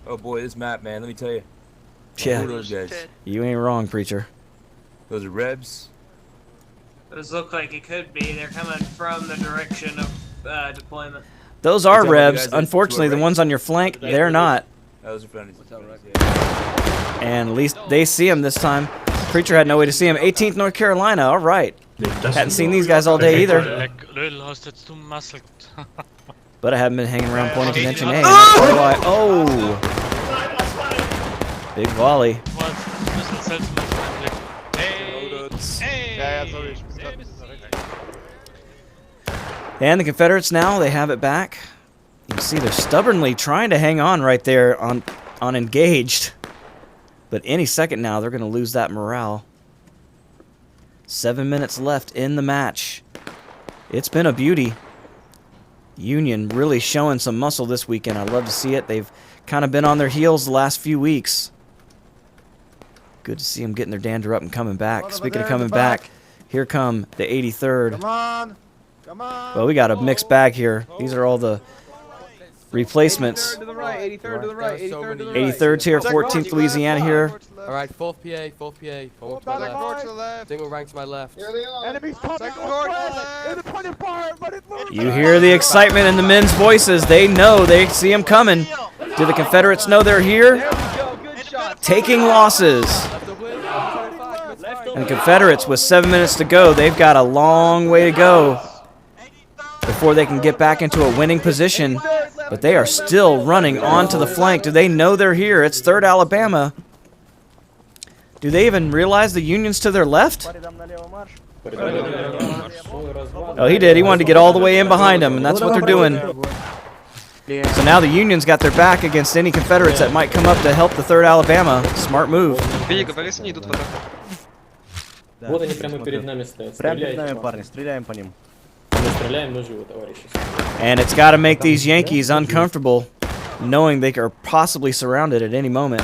Speaker 15: Oh boy, this map, man. Let me tell you.
Speaker 1: Yeah.
Speaker 15: Who are those guys?
Speaker 1: You ain't wrong, Preacher.
Speaker 15: Those are Rebs.
Speaker 16: Those look like it could be. They're coming from the direction of deployment.
Speaker 1: Those are Rebs. Unfortunately, the ones on your flank, they're not.
Speaker 15: Those are friendlies.
Speaker 1: And at least they see him this time. Preacher had no way to see him. 18th North Carolina. All right. Hadn't seen these guys all day either. But I haven't been hanging around point of contention A. Oh! Big volley. And the Confederates now, they have it back. You can see they're stubbornly trying to hang on right there on engaged. But any second now, they're going to lose that morale. 7 minutes left in the match. It's been a beauty. Union really showing some muscle this weekend. I love to see it. They've kind of been on their heels the last few weeks. Good to see them getting their dander up and coming back. Speaking of coming back, here come the 83rd.
Speaker 7: Come on. Come on.
Speaker 1: Well, we got a mixed bag here. These are all the replacements.
Speaker 12: 83rd to the right, 83rd to the right, 83rd to the right.
Speaker 1: 83rd's here, 14th Louisiana here.
Speaker 12: Alright, 4th PA, forward to the left. Single rank to my left.
Speaker 7: Enemies coming in the punting part, but it's moving.
Speaker 1: You hear the excitement in the men's voices. They know, they see them coming. Do the Confederates know they're here? Taking losses. And the Confederates, with 7 minutes to go, they've got a long way to go before they can get back into a winning position. But they are still running onto the flank. Do they know they're here? It's 3rd Alabama. Do they even realize the Union's to their left? Oh, he did. He wanted to get all the way in behind them, and that's what they're doing. So now the Union's got their back against any Confederates that might come up to help the 3rd Alabama. Smart move.
Speaker 9: Вот они прямо перед нами стоят.
Speaker 10: Стреляем по ним.
Speaker 9: Мы стреляем, но живы, товарищи.
Speaker 1: And it's got to make these Yankees uncomfortable, knowing they are possibly surrounded at any moment.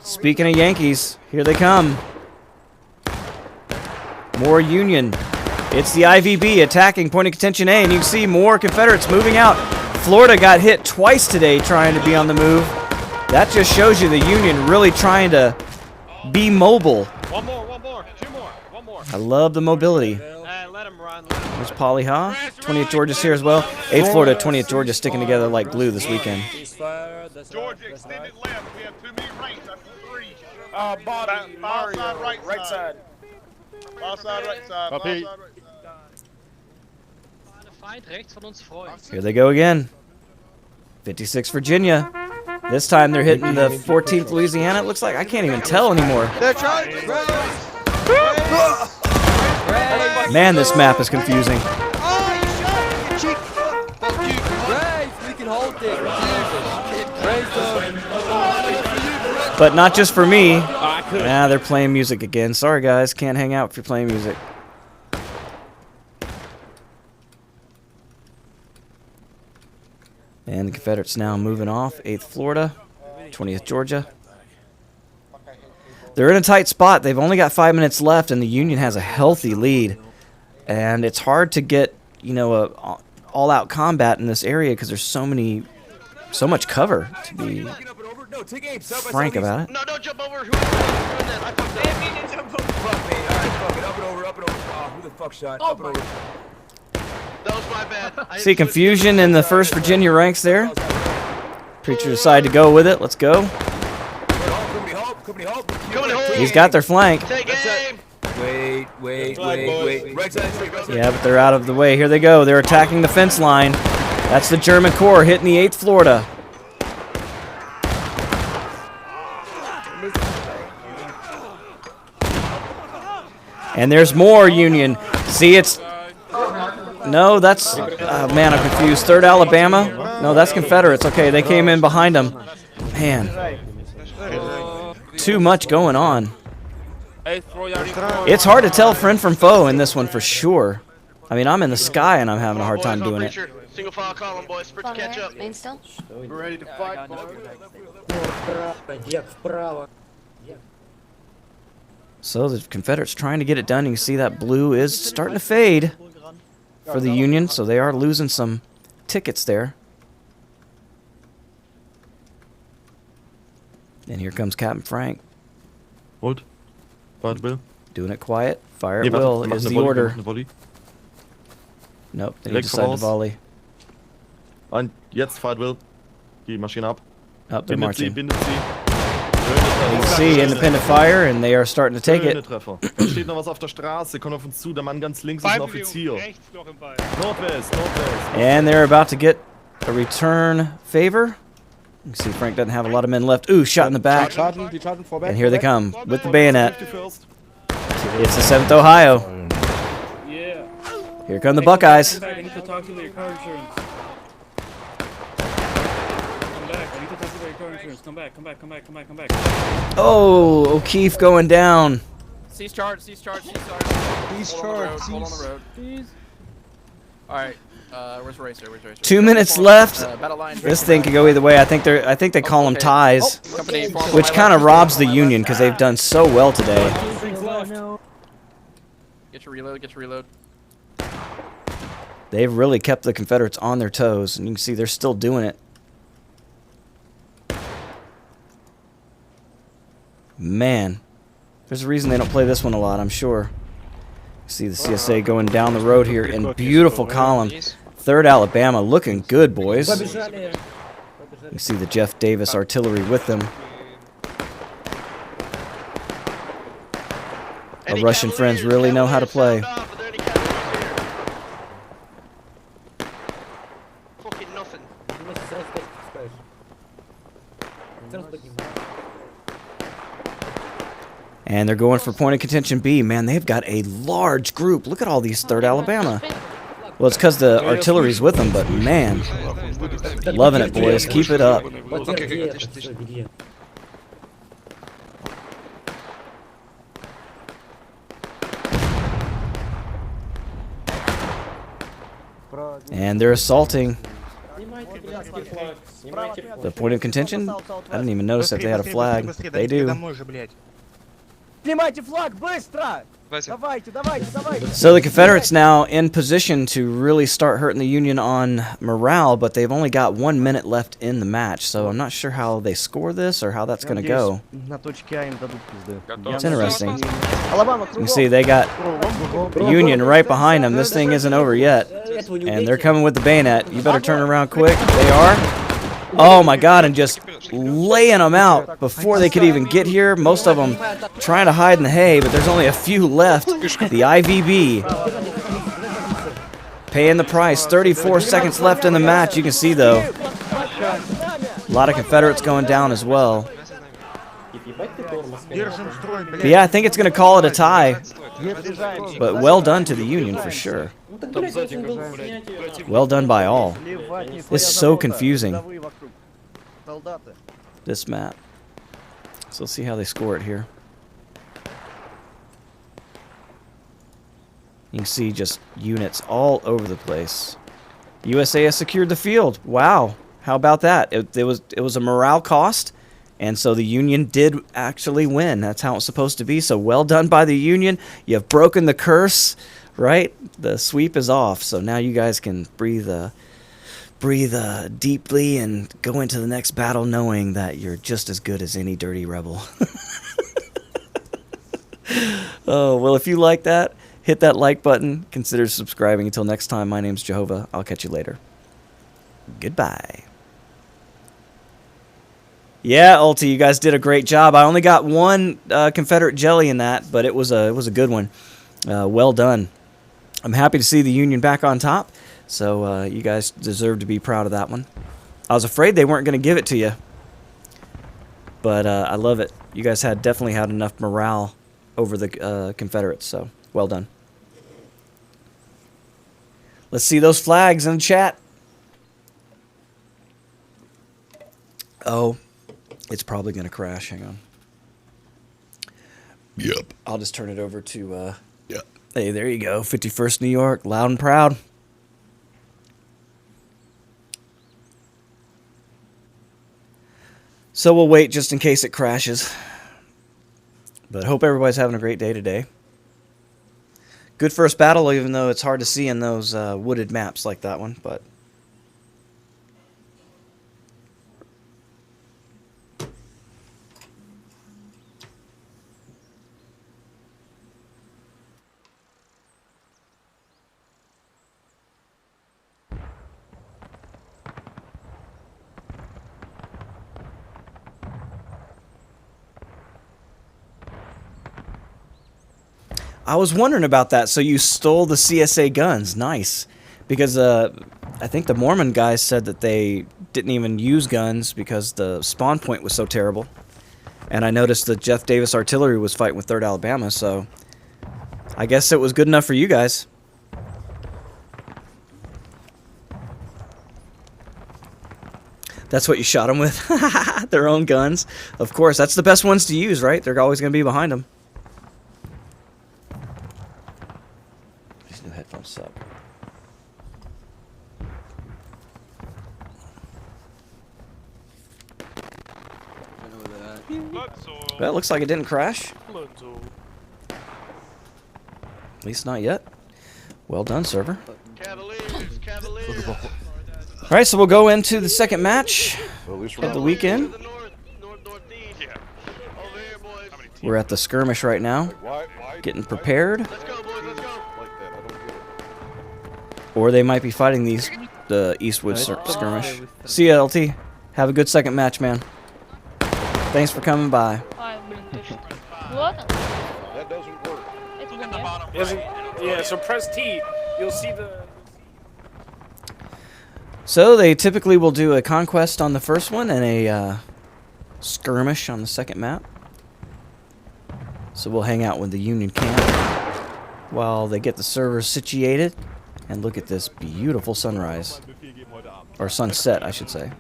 Speaker 1: Speaking of Yankees, here they come. More Union. It's the IVB attacking point of contention A, and you can see more Confederates moving out. Florida got hit twice today trying to be on the move. That just shows you the Union really trying to be mobile.
Speaker 6: One more, two more, one more.
Speaker 1: I love the mobility.
Speaker 6: Let him run.
Speaker 1: There's Polly, huh? 20th Georgia's here as well. 8th Florida, 20th Georgia sticking together like glue this weekend.
Speaker 13: Georgia extended left. We have too many ranks. That's 3.
Speaker 2: Bottom,
Speaker 13: Mario,
Speaker 2: right side.
Speaker 13: Ball side, right side. Ball side, right side.
Speaker 1: Here they go again. 56 Virginia. This time they're hitting the 14th Louisiana. It looks like I can't even tell anymore.
Speaker 7: They're trying.
Speaker 1: Man, this map is confusing.
Speaker 7: Oh, you shot me, you cheat. Fuck you.
Speaker 14: We can hold this.
Speaker 1: But not just for me. Nah, they're playing music again. Sorry, guys. Can't hang out if you're playing music. And the Confederates now moving off. 8th Florida, 20th Georgia. They're in a tight spot. They've only got 5 minutes left, and the Union has a healthy lead. And it's hard to get, you know, a all-out combat in this area because there's so much cover, to be frank about it.
Speaker 6: No, don't jump over. Who that? I fucked up.
Speaker 15: Fuck me. Alright, fuck it. Up and over, up and over. Oh, who the fuck shot? Up and over.
Speaker 6: That was my bad.
Speaker 1: See confusion in the 1st Virginia ranks there. Preacher decided to go with it. Let's go. He's got their flank.
Speaker 15: Wait. Right side, right side.
Speaker 1: Yeah, but they're out of the way. Here they go. They're attacking the fence line. That's the German Corps hitting the 8th Florida. And there's more Union. See, it's... No, that's... man, I'm confused. 3rd Alabama? No, that's Confederates. Okay, they came in behind them. Man. Too much going on. It's hard to tell friend from foe in this one for sure. I mean, I'm in the sky and I'm having a hard time doing it.
Speaker 6: Single file column, boys. Sprint to catch up.
Speaker 17: Main still?
Speaker 7: We're ready to fight,
Speaker 1: So the Confederates trying to get it done. You can see that blue is starting to fade for the Union, so they are losing some tickets there. And here comes Captain Frank.
Speaker 4: Hold. Fire will.
Speaker 1: Doing it quiet. Fire at will is the order. Nope, they decided to volley.
Speaker 4: Und jetzt Fire will. Die Maschine ab.
Speaker 1: Up, they're marching.
Speaker 4: Bindet sie.
Speaker 1: You can see independent fire, and they are starting to take it.
Speaker 4: Treffer. Da steht noch was auf der Straße, kommt auf uns zu. Der Mann ganz links ist ein Offizier. Nordwest.
Speaker 1: And they're about to get a return favor. You can see Frank doesn't have a lot of men left. Ooh, shot in the back. And here they come with the bayonet. It's the 7th Ohio. Here come the Buckeyes.
Speaker 9: Come back.
Speaker 1: Oh, O'Keefe going down.
Speaker 12: Cease charge.
Speaker 7: Cease
Speaker 12: Hold on the road. Alright, where's Racer?
Speaker 1: 2 minutes left. This thing could go either way. I think they call them ties, which kind of robs the Union because they've done so well today.
Speaker 12: Get your reload.
Speaker 1: They've really kept the Confederates on their toes, and you can see they're still doing it. Man, there's a reason they don't play this one a lot, I'm sure. See the CSA going down the road here in beautiful column. 3rd Alabama looking good, boys. You see the Jeff Davis artillery with them. Our Russian friends really know how to play.
Speaker 6: Fucking nothing.
Speaker 1: And they're going for point of contention B. Man, they've got a large group. Look at all these 3rd Alabama. Well, it's because the artillery's with them, but man, loving it, boys. Keep it up. And they're assaulting the point of contention. I didn't even notice if they had a flag. They do. So the Confederates now in position to really start hurting the Union on morale, but they've only got 1 minute left in the match, so I'm not sure how they score this or how that's going to go. It's interesting. You can see they got the Union right behind them. This thing isn't over yet, and they're coming with the bayonet. You better turn around quick. They are. Oh my God, and just laying them out before they could even get here. Most of them trying to hide in the hay, but there's only a few left. The IVB paying the price. 34 seconds left in the match. You can see, though, A lot of Confederates going down as well. But yeah, I think it's going to call it a tie. But well done to the Union for sure. Well done by all. This is so confusing, this map. So let's see how they score it here. You can see just units all over the place. USA has secured the field. Wow. How about that? It was a morale cost, and so the Union did actually win. That's how it's supposed to be. So well done by the Union. You've broken the curse, right? The sweep is off. So now you guys can breathe deeply and go into the next battle knowing that you're just as good as any dirty rebel. Oh, well, if you like that, hit that like button. Consider subscribing. Until next time, my name's Joehova. I'll catch you later. Goodbye. Yeah, Ulti, you guys did a great job. I only got one Confederate jelly in that, but it was a good one. Well done. I'm happy to see the Union back on top, so you guys deserve to be proud of that one. I was afraid they weren't going to give it to you, but I love it. You guys definitely had enough morale over the Confederates, so well done. Let's see those flags in the chat. Oh, it's probably going to crash. Hang on. Yep. I'll just turn it over to... Yep. Hey, there you go. 51st New York, loud and proud. So we'll wait just in case it crashes. But hope everybody's having a great day today. Good first battle, even though it's hard to see in those wooded maps like that one. But I was wondering about that. So you stole the CSA guns. Nice. Because I think the Mormon guys said that they didn't even use guns because the spawn point was so terrible. And I noticed that Jeff Davis Artillery was fighting with 3rd Alabama, so I guess it was good enough for you guys. That's what you shot them with? Their own guns. Of course, that's the best ones to use, right? They're always going to be behind them. These new headphones suck. Well, it looks like it didn't crash. At least not yet. Well done, server. Alright, so we'll go into the second match of the weekend. We're at the skirmish right now, getting prepared. Or they might be fighting the Eastwood skirmish. See ya, LT. Have a good second match, man. Thanks for coming by.
Speaker 13: That doesn't work. Yeah, so press T. You'll see the...
Speaker 1: So they typically will do a conquest on the first one and a skirmish on the second map. So we'll hang out with the Union camp while they get the servers situated. And look at this beautiful sunrise. Or sunset, I should say.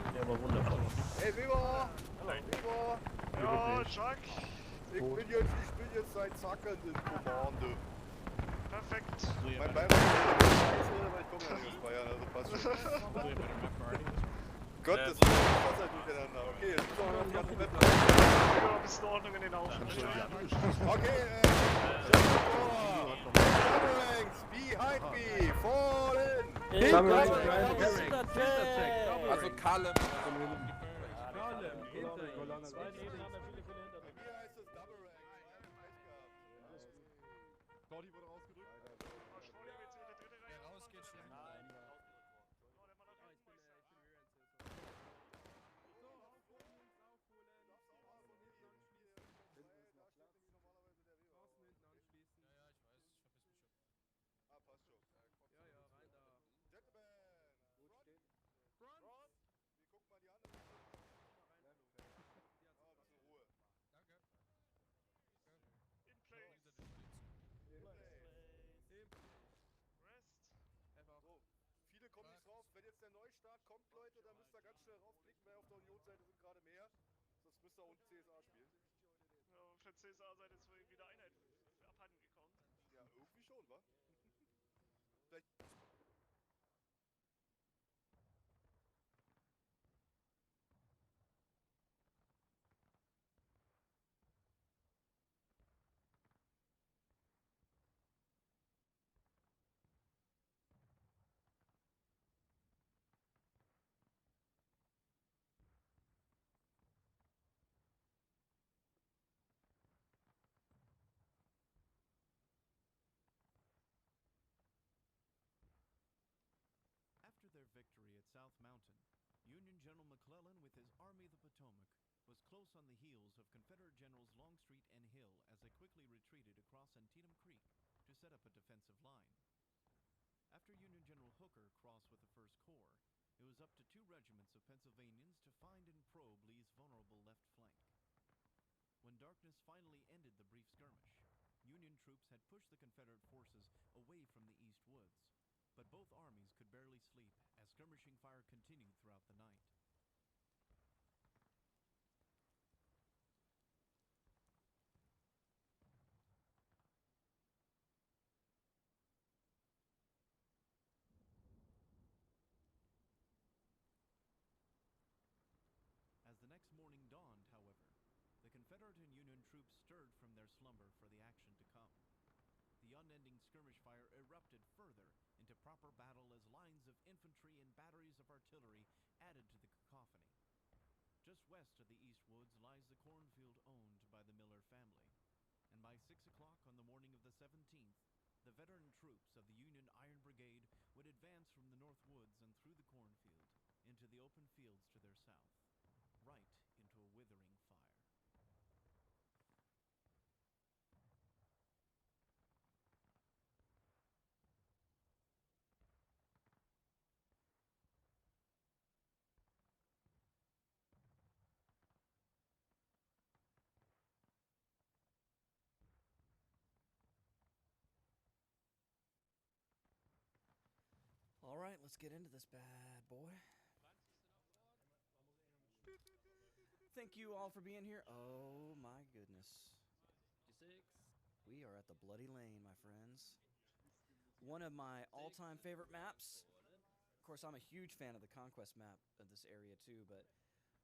Speaker 14: Also Kalle.
Speaker 7: auf, wenn jetzt der Neustart kommt, Leute, dann müsst ihr ganz schnell raufklicken, weil auf der Unionsseite sind gerade mehr. Sonst müsst ihr unten CSA spielen.
Speaker 2: Ja, auf der CSA-Seite ist wohl wieder Einheit abhanden gekommen.
Speaker 7: Ja, irgendwie schon, wa?
Speaker 17: After their victory at South Mountain, Union General McClellan with his Army of the Potomac was close on the heels of Confederate Generals Longstreet and Hill as they quickly retreated across Antietam Creek to set up a defensive line. After Union General Hooker crossed with the 1st Corps, it was up to 2 regiments of Pennsylvanians to find and probe Lee's vulnerable left flank. When darkness finally ended the brief skirmish, Union troops had pushed the Confederate forces away from the east woods, but both armies could barely sleep as skirmishing fire continued throughout the night. As the next morning dawned, however, the Confederate and Union troops stirred from their slumber for the action to come. The unending skirmish fire erupted further into proper battle as lines of infantry and batteries of artillery added to the cacophony. Just west of the East Woods lies the cornfield owned by the Miller family, and by 6 o'clock on the morning of the 17th, the veteran troops of the Union Iron Brigade would advance from the North Woods and through the cornfield into the open fields to their south, right into a withering fire.
Speaker 1: All right, let's get into this bad boy. Thank you all for being here. Oh my goodness. We are at the Bloody Lane, my friends. One of my all-time favorite maps. Of course, I'm a huge fan of the Conquest map of this area too, but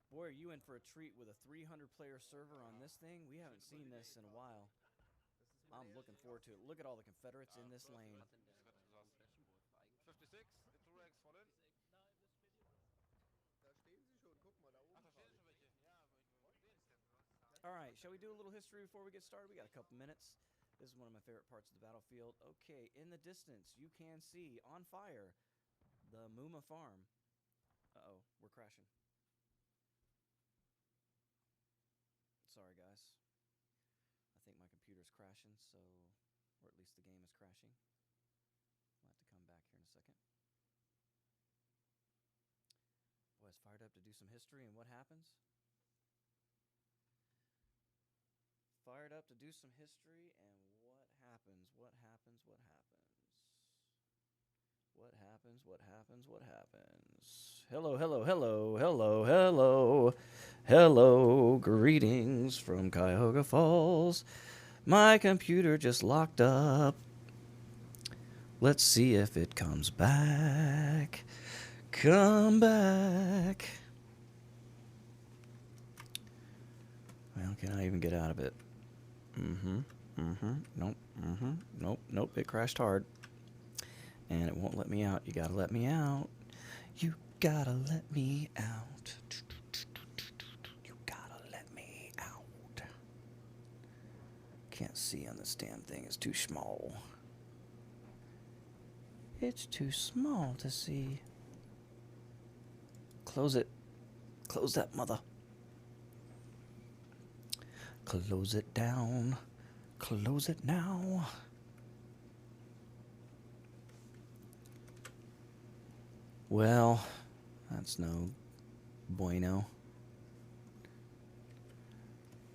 Speaker 1: boy, are you in for a treat with a 300-player server on this thing. We haven't seen this in a while. I'm looking forward to it. Look at all the Confederates in this lane.
Speaker 14: 56, in 2 ranks von hinten.
Speaker 7: Da stehen sie schon, guck mal, da oben.
Speaker 14: Ach, da stehen schon welche. Ja,
Speaker 1: All right, shall we do a little history before we get started? We got a couple minutes. This is one of my favorite parts of the battlefield. Okay, in the distance, you can see on fire the Muma farm. Uh-oh, we're crashing. Sorry, guys. I think my computer's crashing, so, or at least the game is crashing. We'll have to come back here in a second. Boy, it's fired up to do some history, and what happens? Fired up to do some history, and what happens? What happens? What happens? What happens? What happens? What happens? Hello, hello, hello, hello, hello. Hello, greetings from Cuyahoga Falls. My computer just locked up. Let's see if it comes back. Come back. Well, can I even get out of it? Nope, it crashed hard. And it won't let me out. You gotta let me out. You gotta let me out. You gotta let me out. Can't see on this damn thing. It's too small. It's too small to see. Close it. Close that mother. Close it down. Close it now. Well, that's no bueno.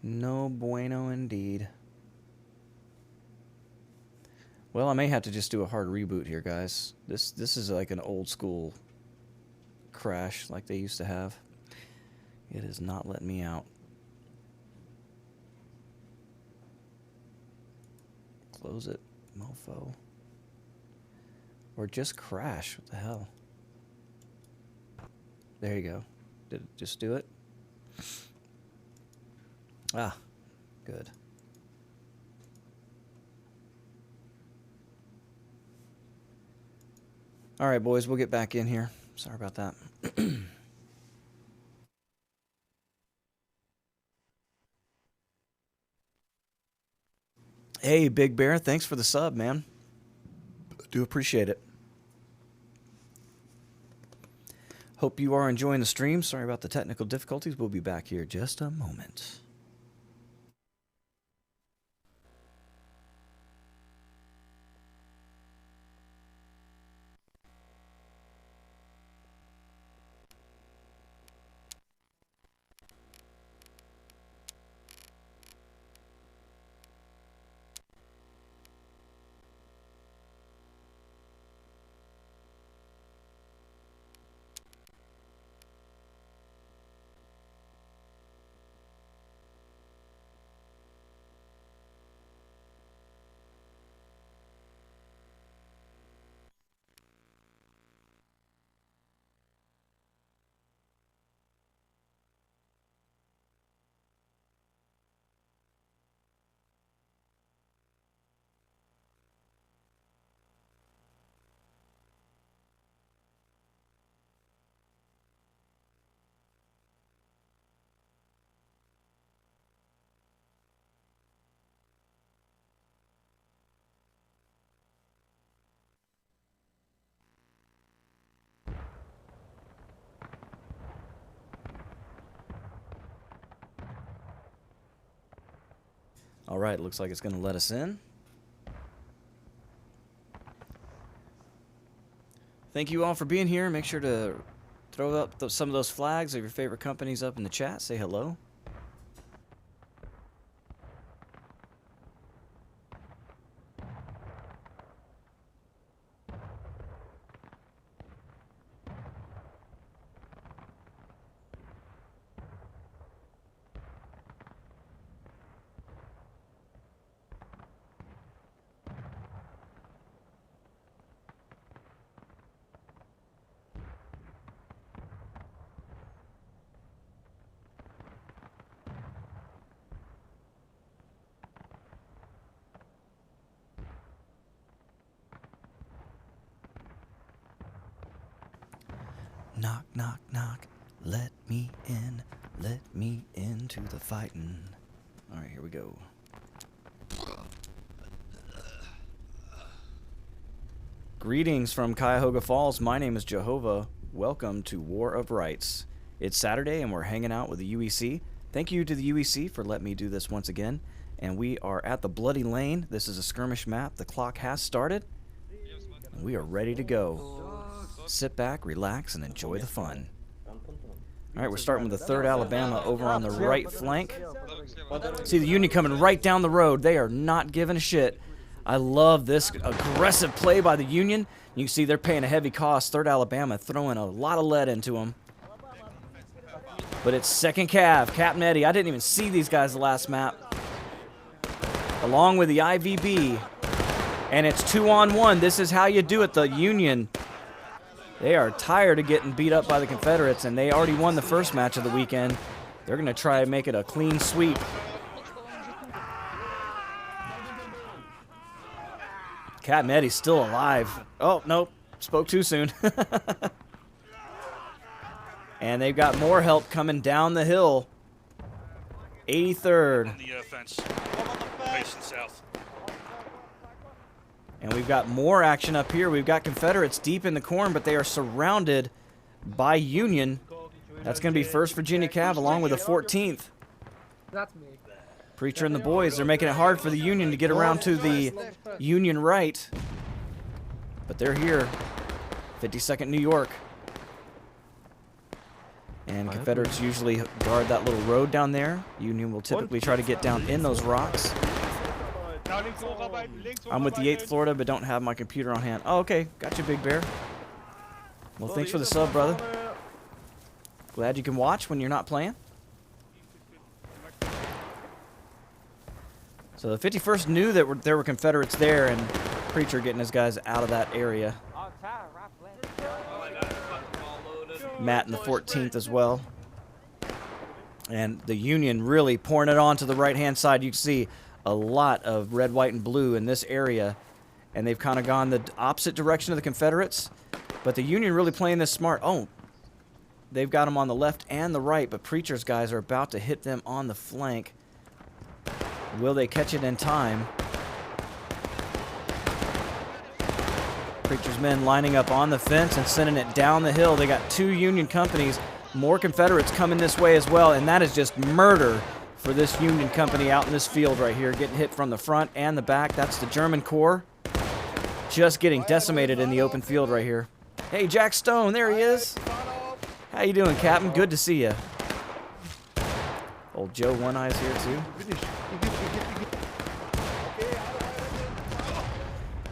Speaker 1: No bueno indeed. Well, I may have to just do a hard reboot here, guys. This is like an old school crash like they used to have. It is not letting me out. Close it, mofo. Or just crash. What the hell? There you go. Did it just do it? Ah, good. All right, boys, we'll get back in here. Sorry about that. Hey, Big Bear, thanks for the sub, man. Do appreciate it. Hope you are enjoying the stream. Sorry about the technical difficulties. We'll be back here just a moment. All right, looks like it's going to let us in. Thank you all for being here. Make sure to throw up some of those flags of your favorite companies up in the chat. Say hello. Knock, knock, knock. Let me in. Let me into the fighting. All right, here we go. Greetings from Cuyahoga Falls. My name is Joehova. Welcome to War of Rights. It's Saturday and we're hanging out with the UEC. Thank you to the UEC for letting me do this once again. And we are at the Bloody Lane. This is a skirmish map. The clock has started. And we are ready to go. Sit back, relax, and enjoy the fun. All right, we're starting with the 3rd Alabama over on the right flank. See the Union coming right down the road. They are not giving a shit. I love this aggressive play by the Union. You can see they're paying a heavy cost. 3rd Alabama throwing a lot of lead into them. But it's 2nd Cav, Captain Eddie. I didn't even see these guys the last map. Along with the IVB. And it's 2-on-1. This is how you do it. The Union, they are tired of getting beat up by the Confederates, and they already won the first match of the weekend. They're going to try and make it a clean sweep. Captain Eddie's still alive. Oh, nope. Spoke too soon. And they've got more help coming down the hill. 83rd.
Speaker 18: On the fence. Facing south.
Speaker 1: And we've got more action up here. We've got Confederates deep in the corn, but they are surrounded by Union. That's going to be 1st Virginia Cav along with the 14th.
Speaker 19: That's me.
Speaker 1: Preacher and the boys, they're making it hard for the Union to get around to the Union right. But they're here. 52nd New York. And Confederates usually guard that little road down there. Union will typically try to get down in those rocks. I'm with the 8th Florida, but don't have my computer on hand. Oh, okay. Got you, Big Bear. Well, thanks for the sub, brother. Glad you can watch when you're not playing. So the 51st knew that there were Confederates there, and Preacher getting his guys out of that area. Matt in the 14th as well. And the Union really pouring it on to the right-hand side. You can see a lot of red, white, and blue in this area. And they've kind of gone the opposite direction of the Confederates. But the Union really playing this smart. Oh, they've got them on the left and the right, but Preacher's guys are about to hit them on the flank. Will they catch it in time? Preacher's men lining up on the fence and sending it down the hill. They got 2 Union companies, more Confederates coming this way as well, and that is just murder for this Union company out in this field right here, getting hit from the front and the back. That's the German Corps, just getting decimated in the open field right here. Hey, Jack Stone, there he is. How you doing, Captain? Good to see you. Old Joe One Eye's here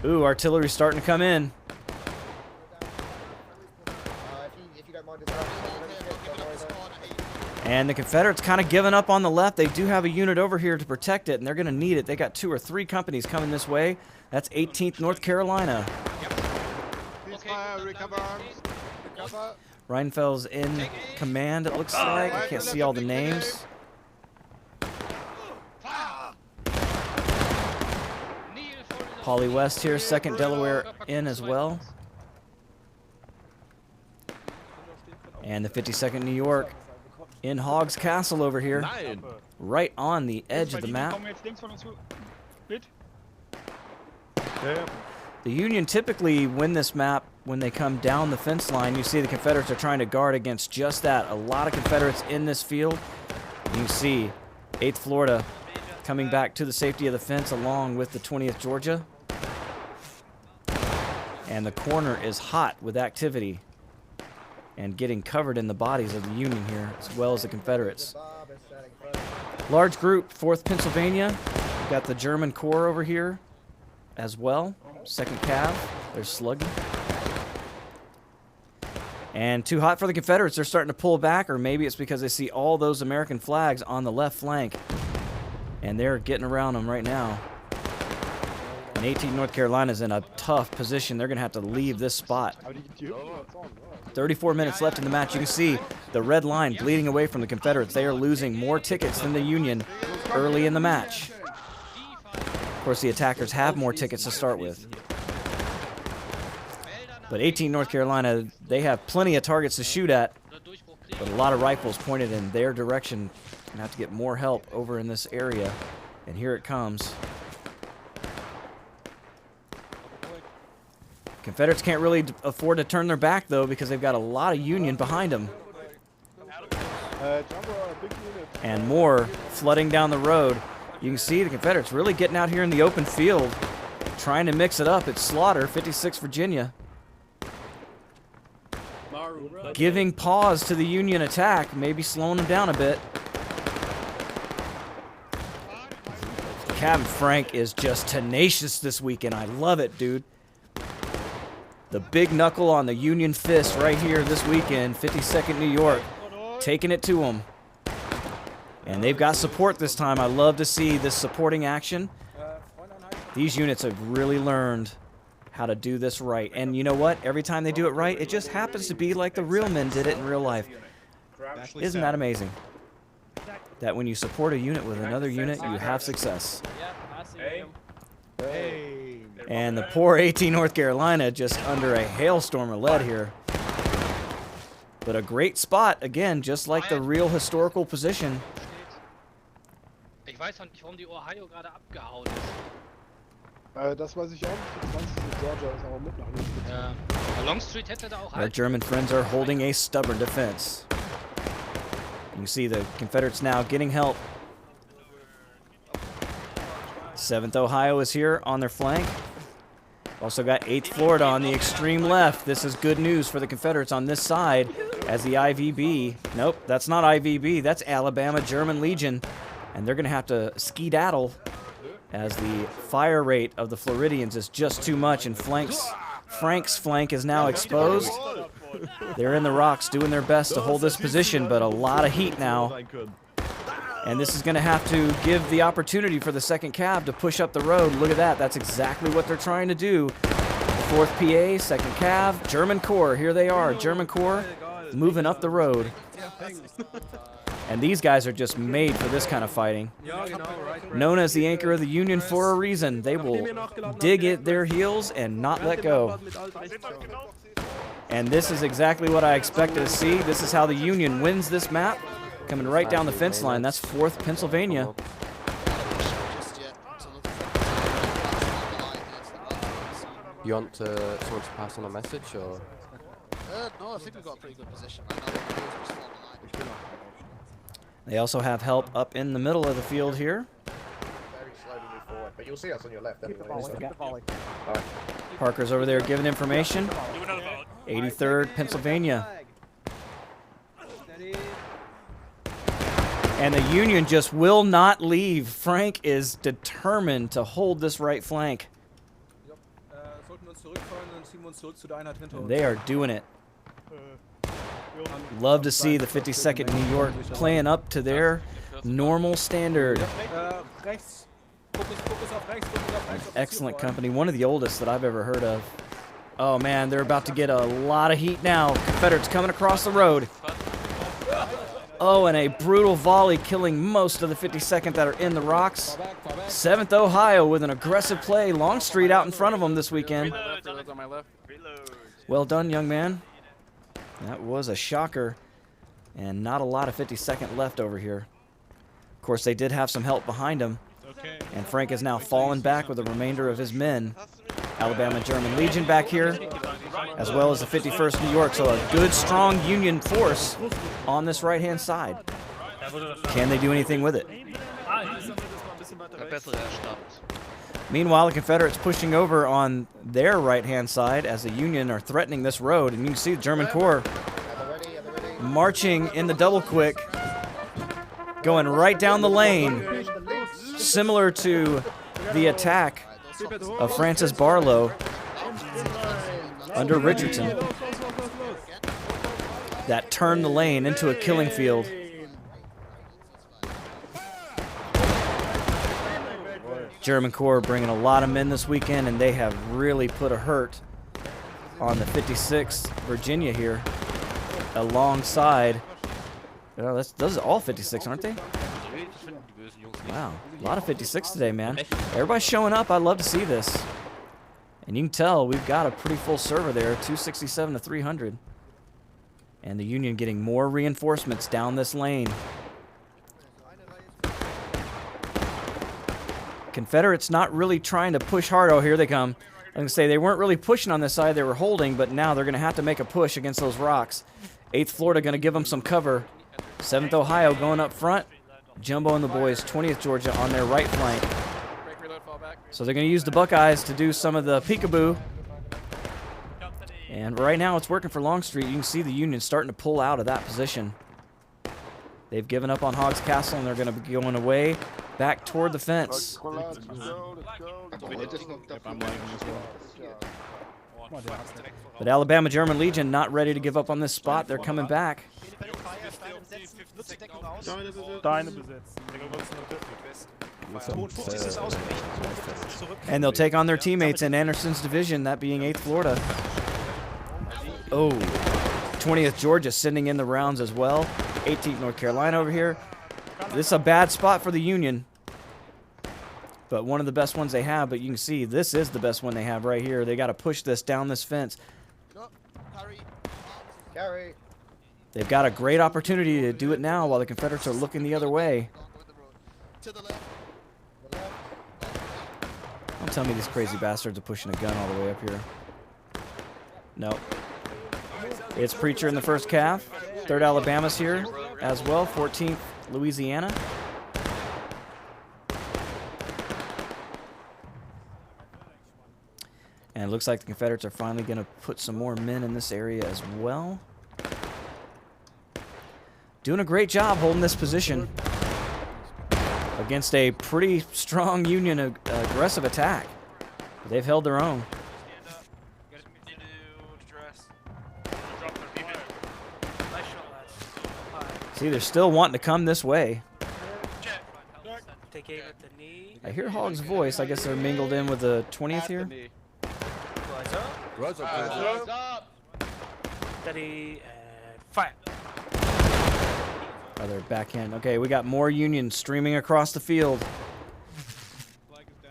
Speaker 1: too. Ooh, artillery's starting to come in. And the Confederates kind of giving up on the left. They do have a unit over here to protect it, and they're going to need it. They got 2 or 3 companies coming this way. That's 18th North Carolina. Reinfeld's in command, it looks like. I can't see all the names. Holly West here, 2nd Delaware in as well. And the 52nd New York in Hogg's Castle over here. Right on the edge of the map. The Union typically win this map when they come down the fence line. You see the Confederates are trying to guard against just that. A lot of Confederates in this field. You see 8th Florida coming back to the safety of the fence along with the 20th Georgia. And the corner is hot with activity and getting covered in the bodies of the Union here, as well as the Confederates. Large group, 4th Pennsylvania. We've got the German Corps over here as well. 2nd Cav, they're slugging. And too hot for the Confederates. They're starting to pull back, or maybe it's because they see all those American flags on the left flank. And they're getting around them right now. And 18 North Carolina's in a tough position. They're going to have to leave this spot. 34 minutes left in the match. You can see the red line bleeding away from the Confederates. They are losing more tickets than the Union early in the match. Of course, the attackers have more tickets to start with. But 18 North Carolina, they have plenty of targets to shoot at, but a lot of rifles pointed in their direction. Gonna have to get more help over in this area. And here it comes. Confederates can't really afford to turn their back, though, because they've got a lot of Union behind them. And more flooding down the road. You can see the Confederates really getting out here in the open field, trying to mix it up. It's Slaughter, 56 Virginia. Giving pause to the Union attack, maybe slowing them down a bit. Captain Frank is just tenacious this weekend. I love it, dude. The big knuckle on the Union fist right here this weekend. 52nd New York taking it to them. And they've got support this time. I love to see this supporting action. These units have really learned how to do this right. And you know what? Every time they do it right, it just happens to be like the real men did it in real life. Isn't that amazing? That when you support a unit with another unit, you have success. And the poor 18 North Carolina just under a hailstorm of lead here. But a great spot, again, just like the real historical position.
Speaker 6: Ich weiß nicht, warum die Ohio gerade abgehauen ist.
Speaker 7: Das weiß ich auch nicht. 20. Georgia ist aber mit nach links.
Speaker 6: Ja. Longstreet hätte da auch
Speaker 1: Our German friends are holding a stubborn defense. You can see the Confederates now getting help. 7th Ohio is here on their flank. Also got 8th Florida on the extreme left. This is good news for the Confederates on this side as the IVB. Nope, that's not IVB. That's Alabama German Legion. And they're going to have to skedaddle as the fire rate of the Floridians is just too much. And Frank's flank is now exposed. They're in the rocks doing their best to hold this position, but a lot of heat now. And this is going to have to give the opportunity for the 2nd Cav to push up the road. Look at that. That's exactly what they're trying to do. 4th PA, 2nd Cav, German Corps. Here they are. German Corps moving up the road. And these guys are just made for this kind of fighting. Known as the anchor of the Union for a reason. They will dig at their heels and not let go. And this is exactly what I expected to see. This is how the Union wins this map. Coming right down the fence line. That's 4th Pennsylvania.
Speaker 12: You want someone to pass on a message, or?
Speaker 2: No, I think we've got a pretty good position right now.
Speaker 1: They also have help up in the middle of the field here.
Speaker 7: Very slowly move forward, but you'll see us on your left anyway.
Speaker 1: Parker's over there giving information. 83rd Pennsylvania. And the Union just will not leave. Frank is determined to hold this right flank. And they are doing it. Love to see the 52nd New York playing up to their normal standard. Excellent company. One of the oldest that I've ever heard of. Oh man, they're about to get a lot of heat now. Confederates coming across the road. Oh, and a brutal volley killing most of the 52nd that are in the rocks. 7th Ohio with an aggressive play. Longstreet out in front of them this weekend. Well done, young man. That was a shocker. And not a lot of 52nd left over here. Of course, they did have some help behind them. And Frank has now fallen back with the remainder of his men. Alabama German Legion back here, as well as the 51st New York. So a good, strong Union force on this right-hand side. Can they do anything with it? Meanwhile, the Confederates pushing over on their right-hand side as the Union are threatening this road. And you can see the German Corps marching in the double quick, going right down the lane, similar to the attack of Francis Barlow under Richardson. That turned the lane into a killing field. German Corps bringing a lot of men this weekend, and they have really put a hurt on the 56th Virginia here alongside. Those are all 56, aren't they? Wow, a lot of 56 today, man. Everybody's showing up. I love to see this. And you can tell we've got a pretty full server there, 267 to 300. And the Union getting more reinforcements down this lane. Confederates not really trying to push hard. Oh, here they come. I'm going to say they weren't really pushing on this side. They were holding, but now they're going to have to make a push against those rocks. 8th Florida going to give them some cover. 7th Ohio going up front. Jumbo and the boys, 20th Georgia on their right flank. So they're going to use the Buckeyes to do some of the peekaboo. And right now it's working for Longstreet. You can see the Union starting to pull out of that position. They've given up on Hogg's Castle, and they're going to be going away back toward the fence. But Alabama German Legion not ready to give up on this spot. They're coming back. And they'll take on their teammates in Anderson's division, that being 8th Florida. Oh, 20th Georgia sending in the rounds as well. 18th North Carolina over here. This is a bad spot for the Union, but one of the best ones they have. But you can see this is the best one they have right here. They got to push this down this fence. They've got a great opportunity to do it now while the Confederates are looking the other way. Don't tell me these crazy bastards are pushing a gun all the way up here. No. It's Preacher in the first calf. 3rd Alabama's here as well. 14th Louisiana. And it looks like the Confederates are finally going to put some more men in this area as well. Doing a great job holding this position against a pretty strong Union aggressive attack. But they've held their own. See, they're still wanting to come this way.
Speaker 2: Take aim at the knee.
Speaker 1: I hear Hog's voice. I guess they're mingled in with the 20th here.
Speaker 2: Rise up. Steady and fire.
Speaker 1: Oh, they're backhand. Okay, we got more Union streaming across the field.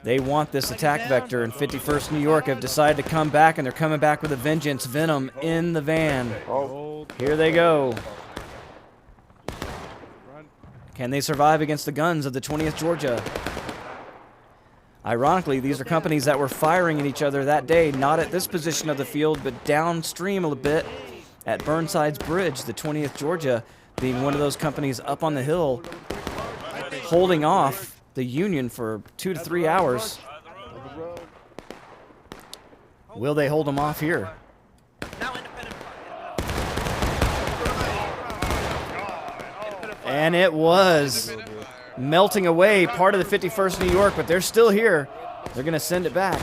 Speaker 1: They want this attack vector, and 51st New York have decided to come back, and they're coming back with a vengeance. Venom in the van. Here they go. Can they survive against the guns of the 20th Georgia? Ironically, these are companies that were firing at each other that day, not at this position of the field, but downstream a little bit at Burnside's Bridge, the 20th Georgia being one of those companies up on the hill, holding off the Union for 2 to 3 hours. Will they hold them off here? And it was melting away part of the 51st New York, but they're still here. They're going to send it back.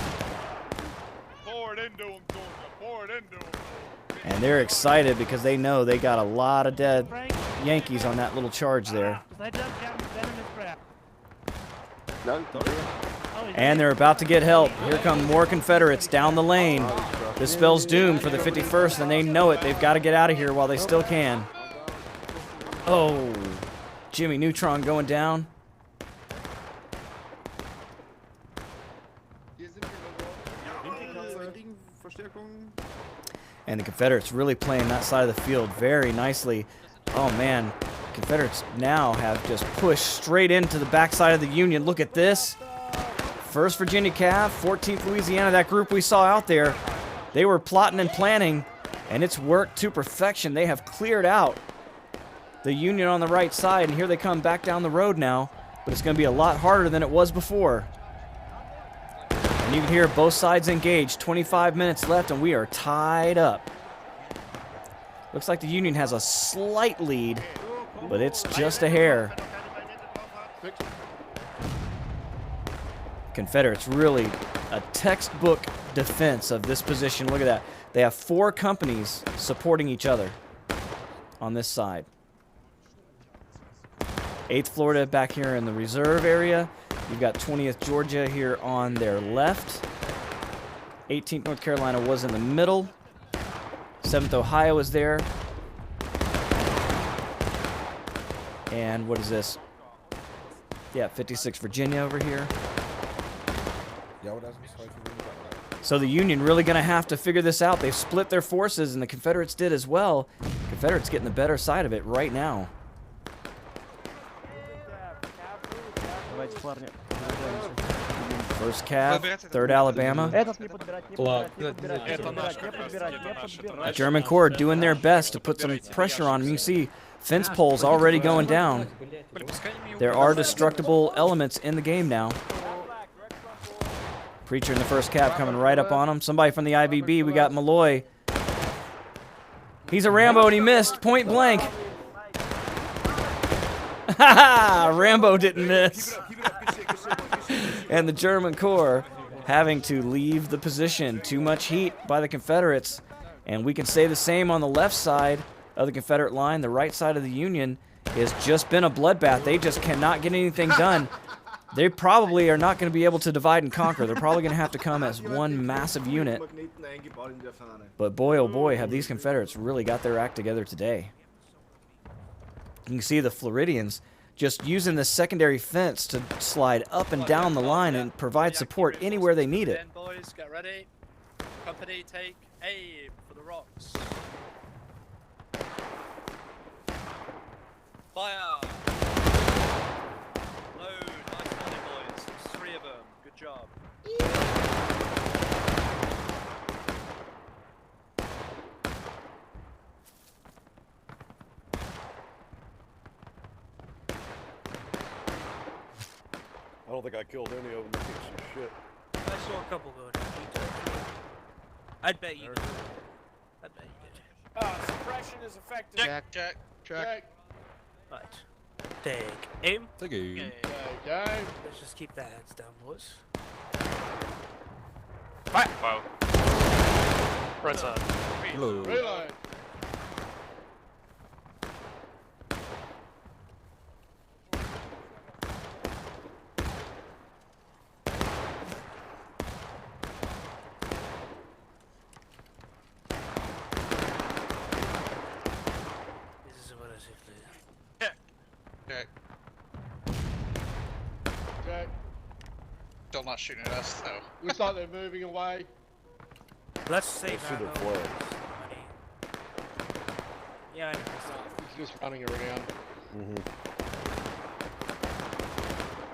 Speaker 1: And they're excited because they know they got a lot of dead Yankees on that little charge there. And they're about to get help. Here come more Confederates down the lane. This spells doom for the 51st, and they know it. They've got to get out of here while they still can. Oh, Jimmy Neutron going down. And the Confederates really playing that side of the field very nicely. Oh man, Confederates now have just pushed straight into the backside of the Union. Look at this. 1st Virginia Cav, 14th Louisiana, that group we saw out there, they were plotting and planning, and it's worked to perfection. They have cleared out the Union on the right side, and here they come back down the road now, but it's going to be a lot harder than it was before. And you can hear both sides engaged. 25 minutes left, and we are tied up. Looks like the Union has a slight lead, but it's just a hair. Confederates really a textbook defense of this position. Look at that. They have 4 companies supporting each other on this side. 8th Florida back here in the reserve area. You've got 20th Georgia here on their left. 18th North Carolina was in the middle. 7th Ohio is there. And what is this? Yeah, 56th Virginia over here. So the Union really going to have to figure this out. They've split their forces, and the Confederates did as well. Confederates getting the better side of it right now. First Cav, 3rd Alabama. German Corps doing their best to put some pressure on them. You can see fence poles already going down. There are destructible elements in the game now. Preacher in the 1st Cav coming right up on him. Somebody from the IVB, we got Malloy. He's a Rambo and he missed, point blank. Rambo didn't miss. And the German Corps having to leave the position. Too much heat by the Confederates. And we can say the same on the left side of the Confederate line. The right side of the Union has just been a bloodbath. They just cannot get anything done. They probably are not going to be able to divide and conquer. They're probably going to have to come as one massive unit. But boy, oh boy, have these Confederates really got their act together today. You can see the Floridians just using the secondary fence to slide up and down the line and provide support anywhere they need it.
Speaker 2: Boys, get ready. Company, take aim for the rocks. Fire! Load. Nice money, boys. There's 3 of them. Good job.
Speaker 7: I don't think I killed any of them. They kicked some shit.
Speaker 2: I saw a couple go down. I'd bet you did. I'd bet you did.
Speaker 13: Suppression is effective.
Speaker 6: Check.
Speaker 2: Right. Take aim.
Speaker 3: Take aim.
Speaker 2: Okay. Let's just keep the heads down, boys. Fire!
Speaker 18: Wow. Right side.
Speaker 3: Hello.
Speaker 7: Reload.
Speaker 6: Still not shooting at us, though.
Speaker 7: Looks like they're moving away.
Speaker 2: Let's save that. Yeah, I know.
Speaker 7: He's just running around.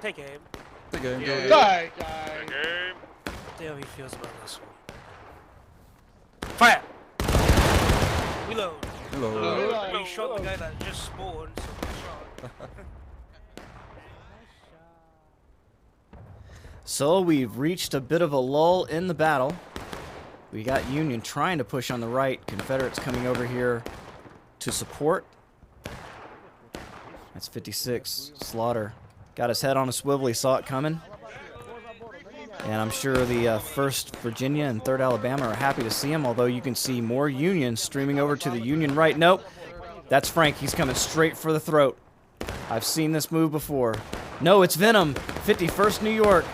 Speaker 2: Take aim.
Speaker 14: Take aim,
Speaker 7: Take aim.
Speaker 2: See how he feels about this one. Fire! Reload.
Speaker 14: Reload.
Speaker 2: We shot the guy that just spawned, so we shot.
Speaker 1: So we've reached a bit of a lull in the battle. We got Union trying to push on the right. Confederates coming over here to support. That's 56. Slaughter got his head on a swivel. He saw it coming. And I'm sure the 1st Virginia and 3rd Alabama are happy to see him, although you can see more Union streaming over to the Union right. Nope. That's Frank. He's coming straight for the throat. I've seen this move before. No, it's Venom. 51st New York.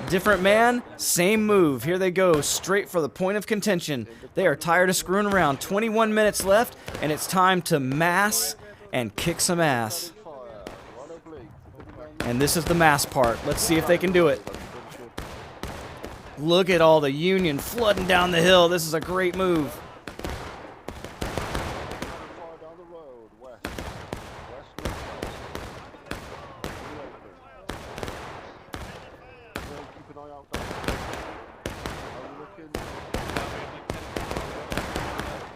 Speaker 1: Different man, same move. Here they go, straight for the point of contention. They are tired of screwing around. 21 minutes left, and it's time to mass and kick some ass. And this is the mass part. Let's see if they can do it. Look at all the Union flooding down the hill. This is a great move.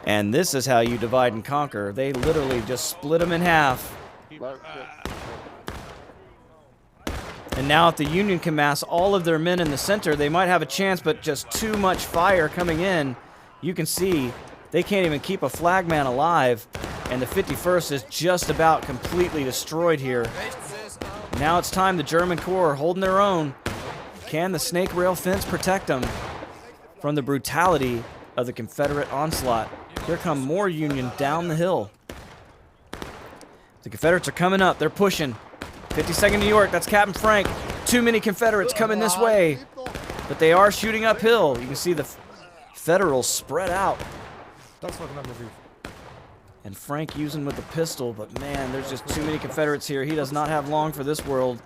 Speaker 1: And this is how you divide and conquer. They literally just split them in half. And now if the Union can mass all of their men in the center, they might have a chance, but just too much fire coming in. You can see they can't even keep a flagman alive. And the 51st is just about completely destroyed here. Now it's time the German Corps are holding their own. Can the snake rail fence protect them from the brutality of the Confederate onslaught? Here come more Union down the hill. The Confederates are coming up. They're pushing. 52nd New York, that's Captain Frank. Too many Confederates coming this way. But they are shooting uphill. You can see the Federals spread out. And Frank using with the pistol, but man, there's just too many Confederates here. He does not have long for this world.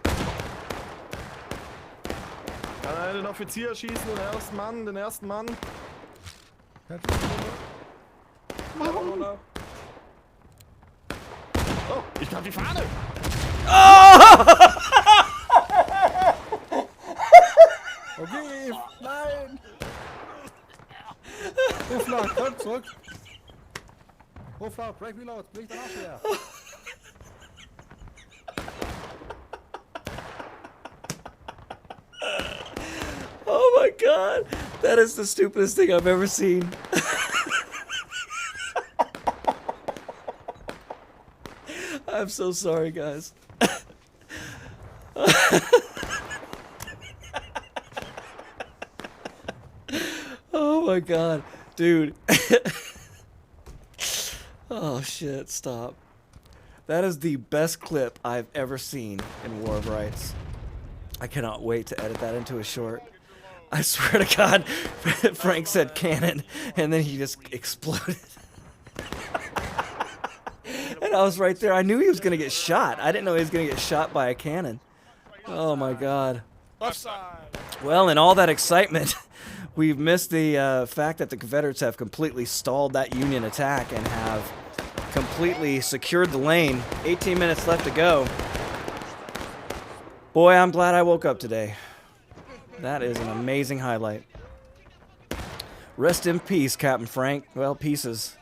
Speaker 4: Kann den Offizier schießen, den ersten Mann. Oh, ich hab die Fahne!
Speaker 14: Okay, nein! Hoflag, komm zurück! Hoflag, break reload, blinkt danach wieder!
Speaker 1: Oh my god! That is the stupidest thing I've ever seen. I'm so sorry, guys. Oh my god, dude. Oh shit, stop. That is the best clip I've ever seen in War of Rights. I cannot wait to edit that into a short. I swear to God, Frank said cannon, and then he just exploded. And I was right there. I knew he was going to get shot. I didn't know he was going to get shot by a cannon. Oh my God. Well, in all that excitement, we've missed the fact that the Confederates have completely stalled that Union attack and have completely secured the lane. 18 minutes left to go. Boy, I'm glad I woke up today. That is an amazing highlight. Rest in peace, Captain Frank. Well, pieces.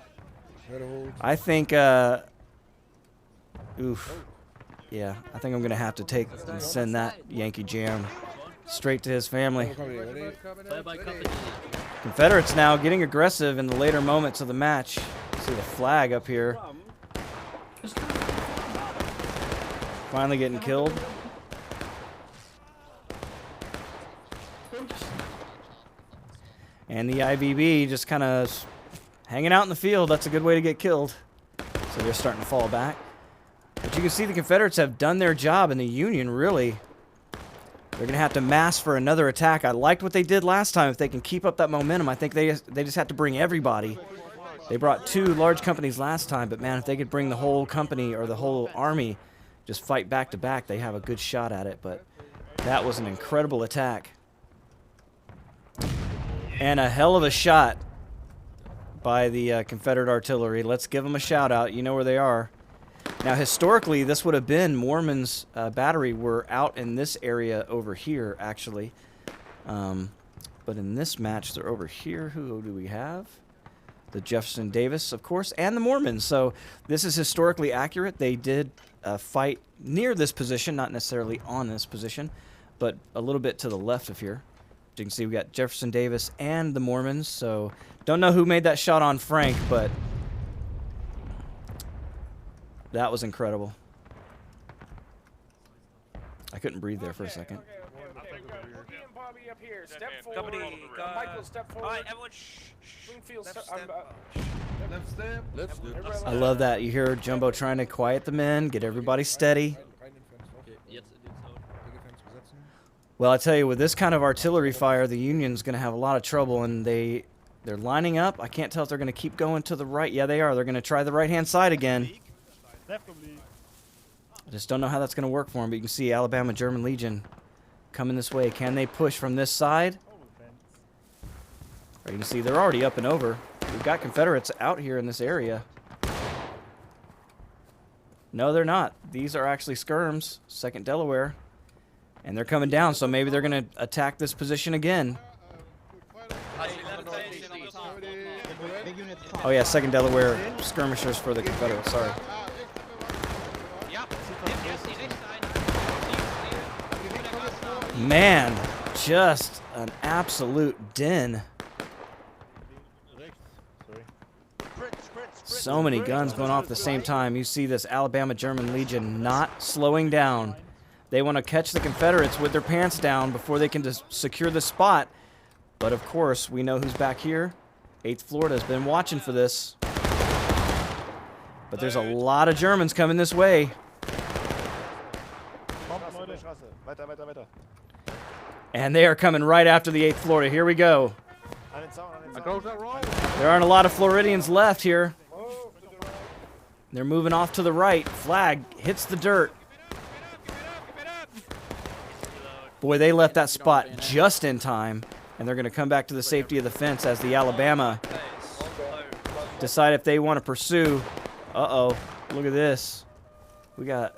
Speaker 1: I think, oof. Yeah, I think I'm going to have to take and send that Yankee Jam straight to his family. Confederates now getting aggressive in the later moments of the match. See the flag up here. Finally getting killed. And the IVB just kind of hanging out in the field. That's a good way to get killed. So they're starting to fall back. But you can see the Confederates have done their job, and the Union really, they're going to have to mass for another attack. I liked what they did last time. If they can keep up that momentum, I think they just have to bring everybody. They brought 2 large companies last time, but man, if they could bring the whole company or the whole army, just fight back to back, they have a good shot at it. But That was an incredible attack. And a hell of a shot by the Confederate artillery. Let's give them a shout out. You know where they are. Now, historically, this would have been Mormon's battery were out in this area over here, actually. But in this match, they're over here. Who do we have? The Jefferson Davis, of course, and the Mormons. So this is historically accurate. They did fight near this position, not necessarily on this position, but a little bit to the left of here. You can see we got Jefferson Davis and the Mormons. So don't know who made that shot on Frank, but that was incredible. I couldn't breathe there for a second.
Speaker 13: Boogie and Bobby up here. Step forward. Michael, step forward.
Speaker 2: Alright, everyone,
Speaker 13: Springfield,
Speaker 2: Left
Speaker 13: step.
Speaker 14: Let's do it.
Speaker 1: I love that. You hear Jumbo trying to quiet the men, get everybody steady. Well, I tell you, with this kind of artillery fire, the Union's going to have a lot of trouble, and they're lining up. I can't tell if they're going to keep going to the right. Yeah, they are. They're going to try the right-hand side again. I just don't know how that's going to work for them, but you can see Alabama German Legion coming this way. Can they push from this side? Or you can see they're already up and over. We've got Confederates out here in this area. No, they're not. These are actually skirms, 2nd Delaware. And they're coming down, so maybe they're going to attack this position again. Oh yeah, 2nd Delaware skirmishers for the Confederates, sorry. Man, just an absolute din. So many guns going off at the same time. You see this Alabama German Legion not slowing down. They want to catch the Confederates with their pants down before they can just secure the spot. But of course, we know who's back here. 8th Florida has been watching for this. But there's a lot of Germans coming this way. And they are coming right after the 8th Florida. Here we go. There aren't a lot of Floridians left here. They're moving off to the right. Flag hits the dirt. Boy, they left that spot just in time. And they're going to come back to the safety of the fence as the Alabama decide if they want to pursue. Uh-oh. Look at this. We got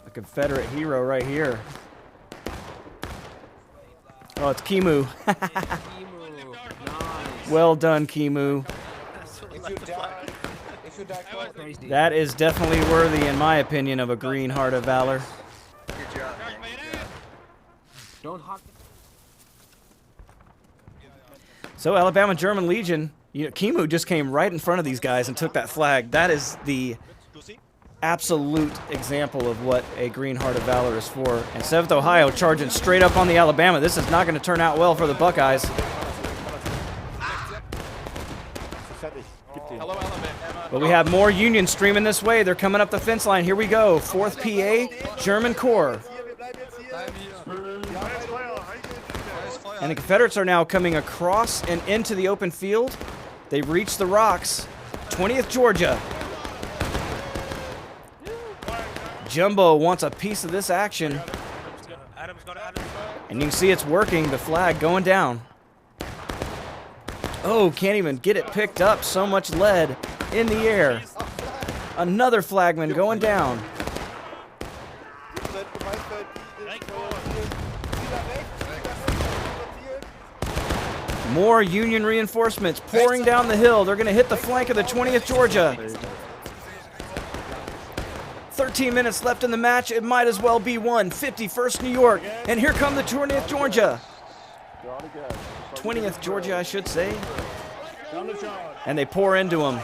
Speaker 1: a Confederate hero right here. Oh, it's Kimu. Well done, Kimu. That is definitely worthy, in my opinion, of a Green Heart of Valor. So Alabama German Legion, Kimu just came right in front of these guys and took that flag. That is the absolute example of what a Green Heart of Valor is for. And 7th Ohio charging straight up on the Alabama. This is not going to turn out well for the Buckeyes. But we have more Union streaming this way. They're coming up the fence line. Here we go. 4th PA, German Corps. And the Confederates are now coming across and into the open field. They've reached the rocks. 20th Georgia. Jumbo wants a piece of this action. And you can see it's working. The flag going down. Oh, can't even get it picked up. So much lead in the air. Another flagman going down. More Union reinforcements pouring down the hill. They're going to hit the flank of the 20th Georgia. 13 minutes left in the match. It might as well be won. 51st New York. And here come the 20th Georgia. 20th Georgia, I should say. And they pour into them.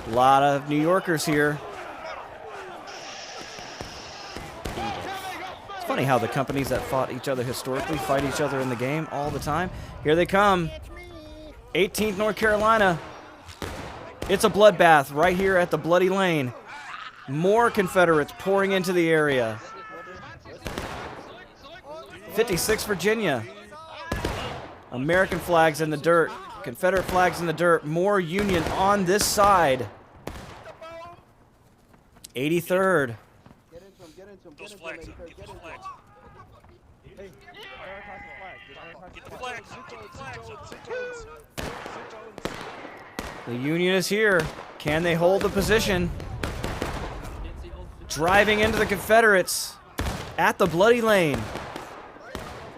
Speaker 1: A lot of New Yorkers here. It's funny how the companies that fought each other historically fight each other in the game all the time. Here they come. 18th North Carolina. It's a bloodbath right here at the Bloody Lane. More Confederates pouring into the area. 56th Virginia. American flags in the dirt. Confederate flags in the dirt. More Union on this side. 83rd.
Speaker 6: Those flags up. Get those flags up.
Speaker 7: Hey,
Speaker 6: Get the flags up. Get the flags up.
Speaker 1: The Union is here. Can they hold the position? Driving into the Confederates at the Bloody Lane.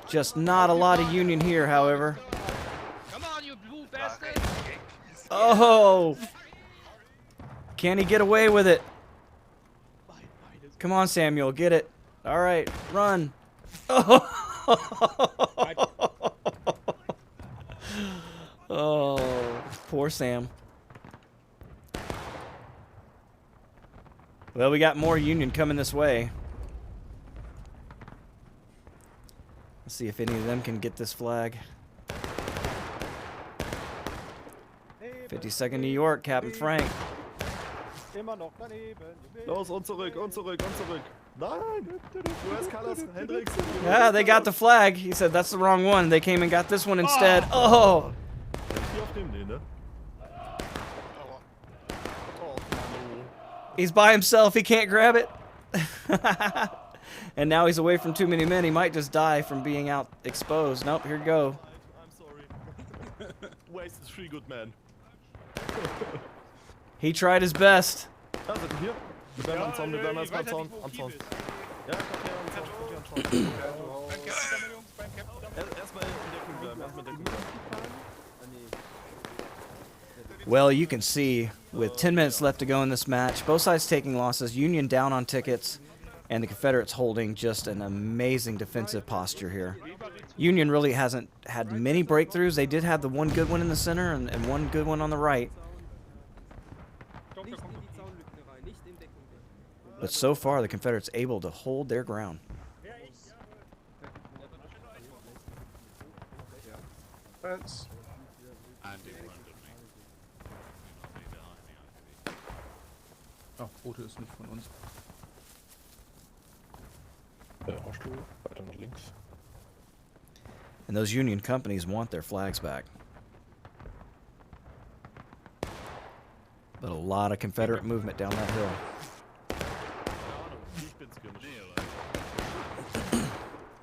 Speaker 1: Just not a lot of Union here, however.
Speaker 6: Come on, you blue bastard.
Speaker 1: Oh! Can he get away with it? Come on, Samuel, get it. All right, run. Oh, poor Sam. Well, we got more Union coming this way. Let's see if any of them can get this flag. 52nd New York, Captain Frank.
Speaker 7: Immer noch daneben.
Speaker 4: Los, und zurück, und zurück, und zurück. Nein! US Colors, Hendricks.
Speaker 1: Yeah, they got the flag. He said that's the wrong one. They came and got this one instead. Oh!
Speaker 4: Hier auf dem, ne?
Speaker 1: He's by himself. He can't grab it. And now he's away from too many men. He might just die from being out exposed. Nope, here we go.
Speaker 4: I'm sorry. Wasted 3 good men.
Speaker 1: He tried his best.
Speaker 4: Ja, seid ihr hier? Wir werden am Zaun, wir werden erstmal am Zaun. Am Zaun. Ja, kommt her am Zaun, kommt her am Zaun. Erstmal in Deckung bleiben, erstmal in Deckung bleiben.
Speaker 1: Well, you can see, with 10 minutes left to go in this match, both sides taking losses, Union down on tickets, and the Confederates holding just an amazing defensive posture here. Union really hasn't had many breakthroughs. They did have the one good one in the center and one good one on the right. But so far, the Confederates able to hold their ground.
Speaker 12: Oh, Rote ist nicht von uns.
Speaker 3: Rohrstuhl, weiter nach links.
Speaker 1: And those Union companies want their flags back. But a lot of Confederate movement down that hill.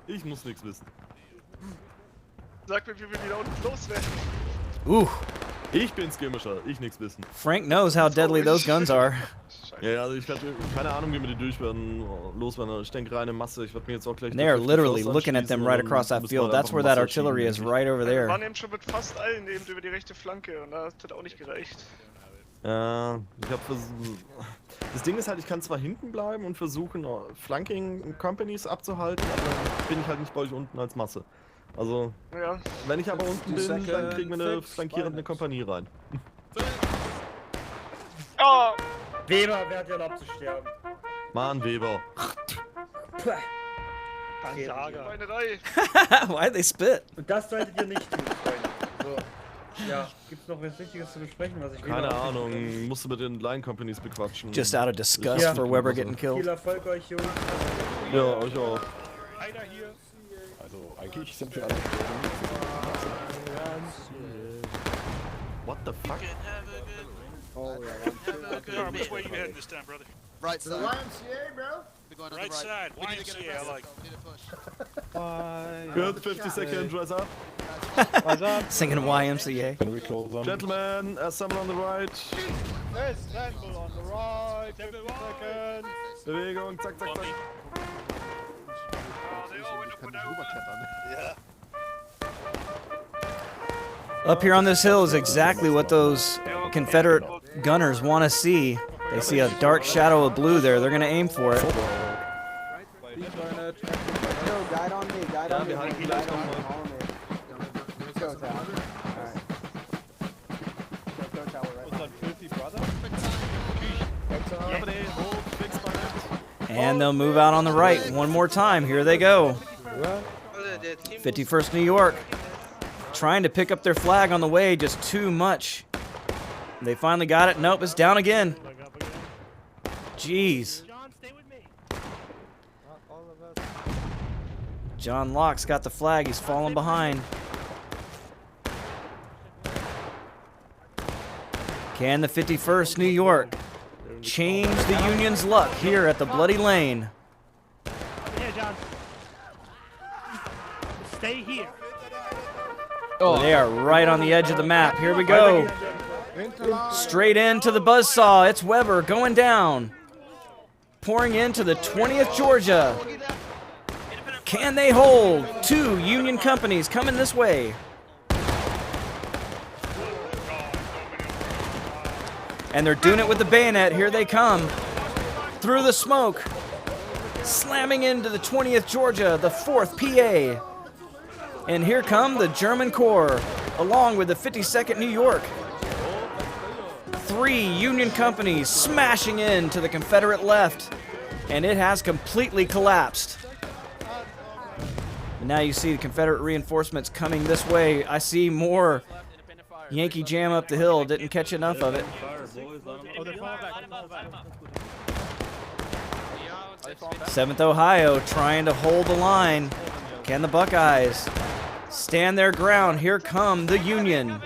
Speaker 4: Ich muss nichts wissen.
Speaker 7: Sag mir, wie wir wieder unten loswerden.
Speaker 1: Ooh.
Speaker 4: Ich bin Skirmisher, ich nichts wissen.
Speaker 1: Frank knows how deadly those guns are.
Speaker 4: Ja, also ich hatte keine Ahnung, wie wir die loswerden. Ich denke reine Masse. Ich werde mir jetzt auch gleich.
Speaker 1: And they are literally looking at them right across that field. That's where that artillery is, right over
Speaker 7: Wir
Speaker 1: there.
Speaker 7: waren eben schon mit fast allen eben über die rechte Flanke und das hat auch nicht gereicht.
Speaker 4: Ja, ich hab das Ding ist halt, ich kann zwar hinten bleiben und versuchen, Flanking Companies abzuhalten, aber dann bin ich halt nicht bei euch unten als Masse. Also,
Speaker 7: ja.
Speaker 4: Wenn ich aber unten bin, dann kriegen wir eine flankierende Kompanie rein.
Speaker 7: Oh!
Speaker 19: Weber, wer hat ja noch zu sterben?
Speaker 4: Mann, Weber.
Speaker 7: Schweinerei.
Speaker 1: Why they spit?
Speaker 19: Und das solltet ihr nicht tun, Freunde. So, ja, gibt's noch was Wichtiges zu besprechen, was ich
Speaker 4: Keine Ahnung, musst du mit den Line Companies bequatschen.
Speaker 1: Just out of disgust for Weber getting killed.
Speaker 19: Viel Erfolg euch, Jungs.
Speaker 4: Ja, euch auch.
Speaker 7: Einer hier.
Speaker 3: Also eigentlich sind wir alle.
Speaker 4: What the fuck?
Speaker 6: Oh, yeah. Which way you heading this time, brother?
Speaker 15: Right side.
Speaker 6: The
Speaker 15: YMCA, bro? We're going on
Speaker 6: Right
Speaker 15: the right.
Speaker 6: side. YMCA, I like.
Speaker 4: Good, 50 seconds, rise up.
Speaker 1: Rise up. Singing YMCA.
Speaker 3: Can we close them?
Speaker 4: Gentlemen, assemble on the right.
Speaker 7: Assemble on the right. 50 seconds.
Speaker 4: Bewegung, zack, zack, zack.
Speaker 1: Up here on this hill is exactly what those Confederate gunners want to see. They see a dark shadow of blue there. They're going to aim for it.
Speaker 10: Yo, guide on me, guide on me. Guide on me. Let's go, Tower. Alright. Go, Tower, right?
Speaker 1: And they'll move out on the right one more time. Here they go. 51st New York. Trying to pick up their flag on the way, just too much. They finally got it. Nope, it's down again. Jeez. John Locke's got the flag. He's falling behind. Can the 51st New York change the Union's luck here at the Bloody Lane?
Speaker 13: Stay here.
Speaker 1: Oh, they are right on the edge of the map. Here we go. Straight into the buzzsaw. It's Weber going down. Pouring into the 20th Georgia. Can they hold? 2 Union companies coming this way. And they're doing it with the bayonet. Here they come. Through the smoke. Slamming into the 20th Georgia, the 4th PA. And here come the German Corps, along with the 52nd New York. 3 Union companies smashing into the Confederate left. And it has completely collapsed. And now you see the Confederate reinforcements coming this way. I see more Yankee Jam up the hill. Didn't catch enough of it. Seventh Ohio trying to hold the line. Can the Buckeyes stand their ground? Here come the Union.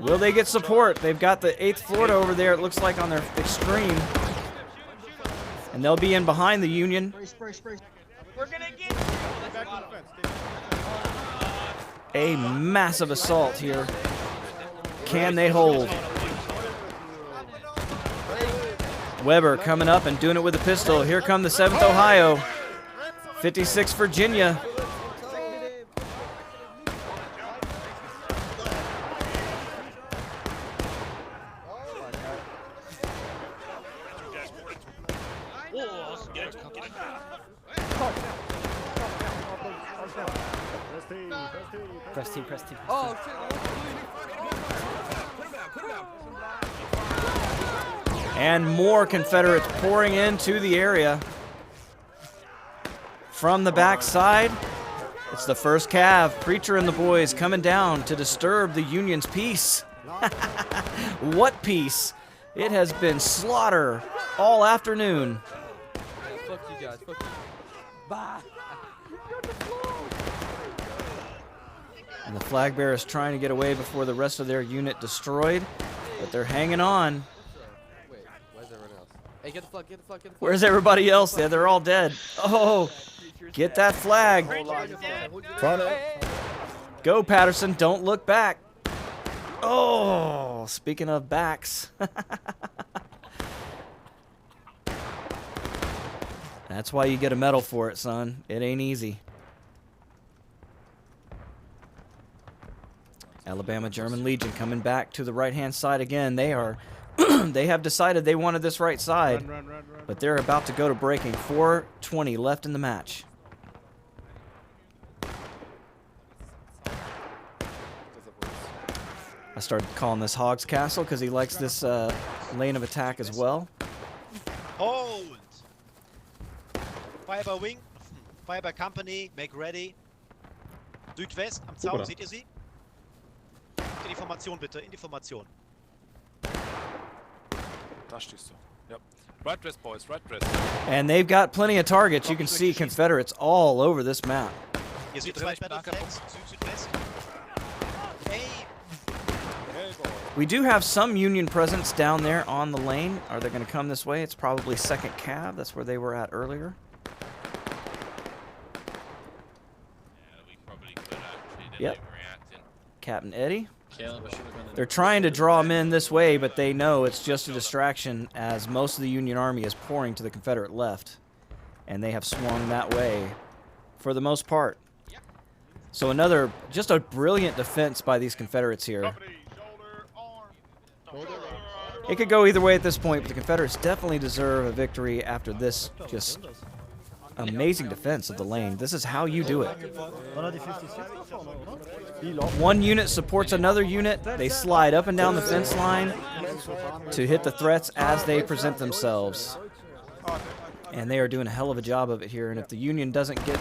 Speaker 1: Will they get support? They've got the 8th Florida over there, it looks like, on their extreme. And they'll be in behind the Union. A massive assault here. Can they hold? Weber coming up and doing it with a pistol. Here come the 7th Ohio. 56 Virginia.
Speaker 10: Press team.
Speaker 15: Oh,
Speaker 1: And more Confederates pouring into the area. From the backside, it's the 1st Cav. Preacher and the boys coming down to disturb the Union's peace. What peace? It has been slaughter all afternoon.
Speaker 15: fuck you guys. Fuck you. Bye.
Speaker 1: And the flag bearer is trying to get away before the rest of their unit destroyed, but they're hanging on.
Speaker 15: Wait, where's everyone else? Hey, get the flag, get the flag, get the flag.
Speaker 1: Where's everybody else? They're all dead. Oh, get that flag. Go, Patterson. Don't look back. Oh, speaking of backs. That's why you get a medal for it, son. It ain't easy. Alabama German Legion coming back to the right-hand side again. They are, they have decided they wanted this right side, but they're about to go to breaking. 4:20 left in the match. I started calling this Hog's Castle because he likes this lane of attack as well.
Speaker 2: Hold! Fiber Wing, Fiber Company, make ready. Südwest am Zaun, seht ihr sie? In die Formation bitte, in die Formation.
Speaker 6: Da stehst du. Yep. Right dress, boys, right dress.
Speaker 1: And they've got plenty of targets. You can see Confederates all over this map.
Speaker 2: Ihr seht 2 Battleflags, Süd-Südwest.
Speaker 1: We do have some Union presence down there on the lane. Are they going to come this way? It's probably 2nd Cav. That's where they were at earlier. Yep. Captain Eddie. They're trying to draw them in this way, but they know it's just a distraction as most of the Union Army is pouring to the Confederate left. And they have swung that way for the most part. So another, just a brilliant defense by these Confederates here. It could go either way at this point, but the Confederates definitely deserve a victory after this just amazing defense of the lane. This is how you do it. One unit supports another unit. They slide up and down the fence line to hit the threats as they present themselves. And they are doing a hell of a job of it here. And if the Union doesn't get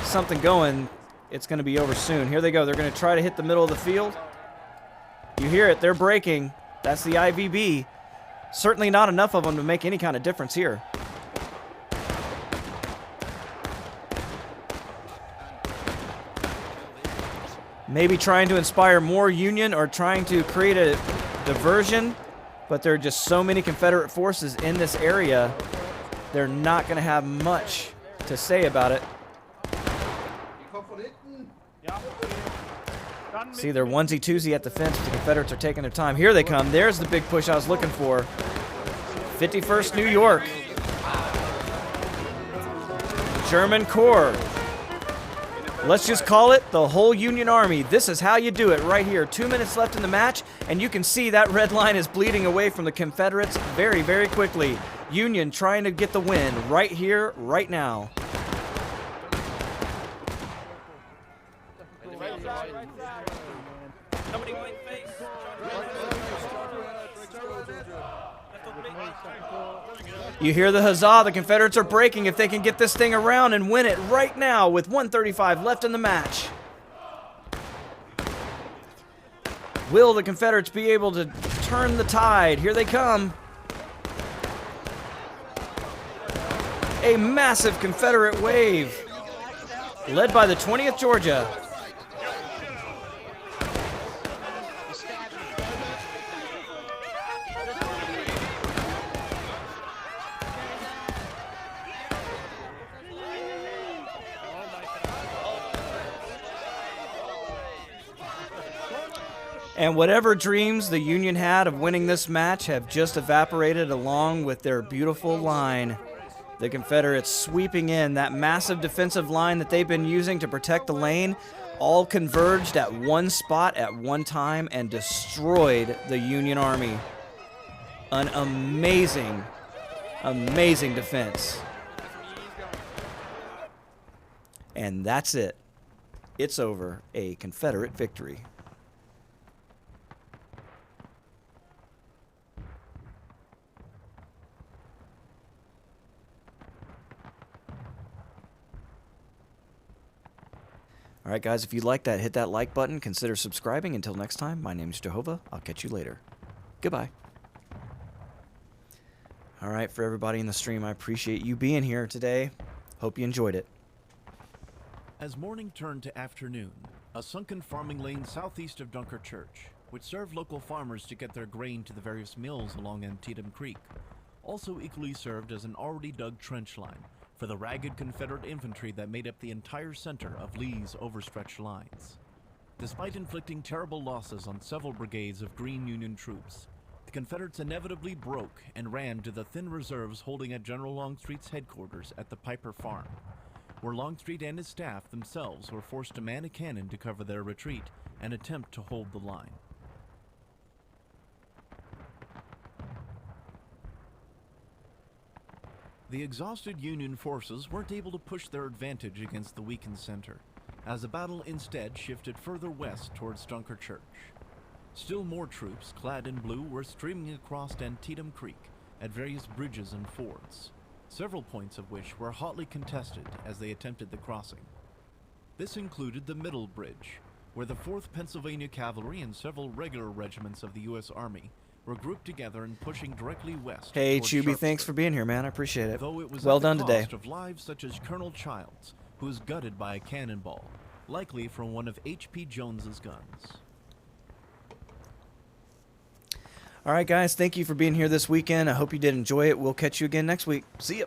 Speaker 1: something going, it's going to be over soon. Here they go. They're going to try to hit the middle of the field. You hear it. They're breaking. That's the IVB. Certainly not enough of them to make any kind of difference here. Maybe trying to inspire more Union or trying to create a diversion, but there are just so many Confederate forces in this area they're not going to have much to say about it. See, they're onesie-twosie at the fence, but the Confederates are taking their time. Here they come. There's the big push I was looking for. 51st New York. German Corps. Let's just call it the whole Union Army. This is how you do it right here. 2 minutes left in the match, and you can see that red line is bleeding away from the Confederates very, very quickly. Union trying to get the win right here, right now. You hear the huzzah. The Confederates are breaking if they can get this thing around and win it right now with 1:35 left in the match. Will the Confederates be able to turn the tide? Here they come. A massive Confederate wave led by the 20th Georgia. And whatever dreams the Union had of winning this match have just evaporated along with their beautiful line. The Confederates sweeping in that massive defensive line that they've been using to protect the lane, all converged at one spot at one time and destroyed the Union Army. An amazing, amazing defense. And that's it. It's over. A Confederate victory. All right, guys, if you like that, hit that like button. Consider subscribing. Until next time, my name is Joehova. I'll catch you later. Goodbye. All right, for everybody in the stream, I appreciate you being here today. Hope you enjoyed it.
Speaker 17: As morning turned to afternoon, a sunken farming lane southeast of Dunkerchurch, which served local farmers to get their grain to the various mills along Antietam Creek, also equally served as an already dug trench line for the ragged Confederate infantry that made up the entire center of Lee's overstretched lines. Despite inflicting terrible losses on several brigades of Green Union troops, the Confederates inevitably broke and ran to the thin reserves holding at General Longstreet's headquarters at the Piper Farm, where Longstreet and his staff themselves were forced to man a cannon to cover their retreat and attempt to hold the line. The exhausted Union forces weren't able to push their advantage against the weakened center, as the battle instead shifted further west towards Dunkerchurch. Still more troops, clad in blue, were streaming across Antietam Creek at various bridges and fords, several points of which were hotly contested as they attempted the crossing. This included the Middle Bridge, where the 4th Pennsylvania Cavalry and several regular regiments of the U.S. Army were grouped together and pushing directly west.
Speaker 1: Hey, Chubby, thanks for being here, man. I appreciate it.
Speaker 17: Though it was
Speaker 1: well
Speaker 17: at the
Speaker 1: done today.
Speaker 17: cost of lives such as Colonel Childs, who was gutted by a cannonball, likely from one of H.P. Jones's guns.
Speaker 1: All right, guys, thank you for being here this weekend. I hope you did enjoy it. We'll catch you again next week. See ya.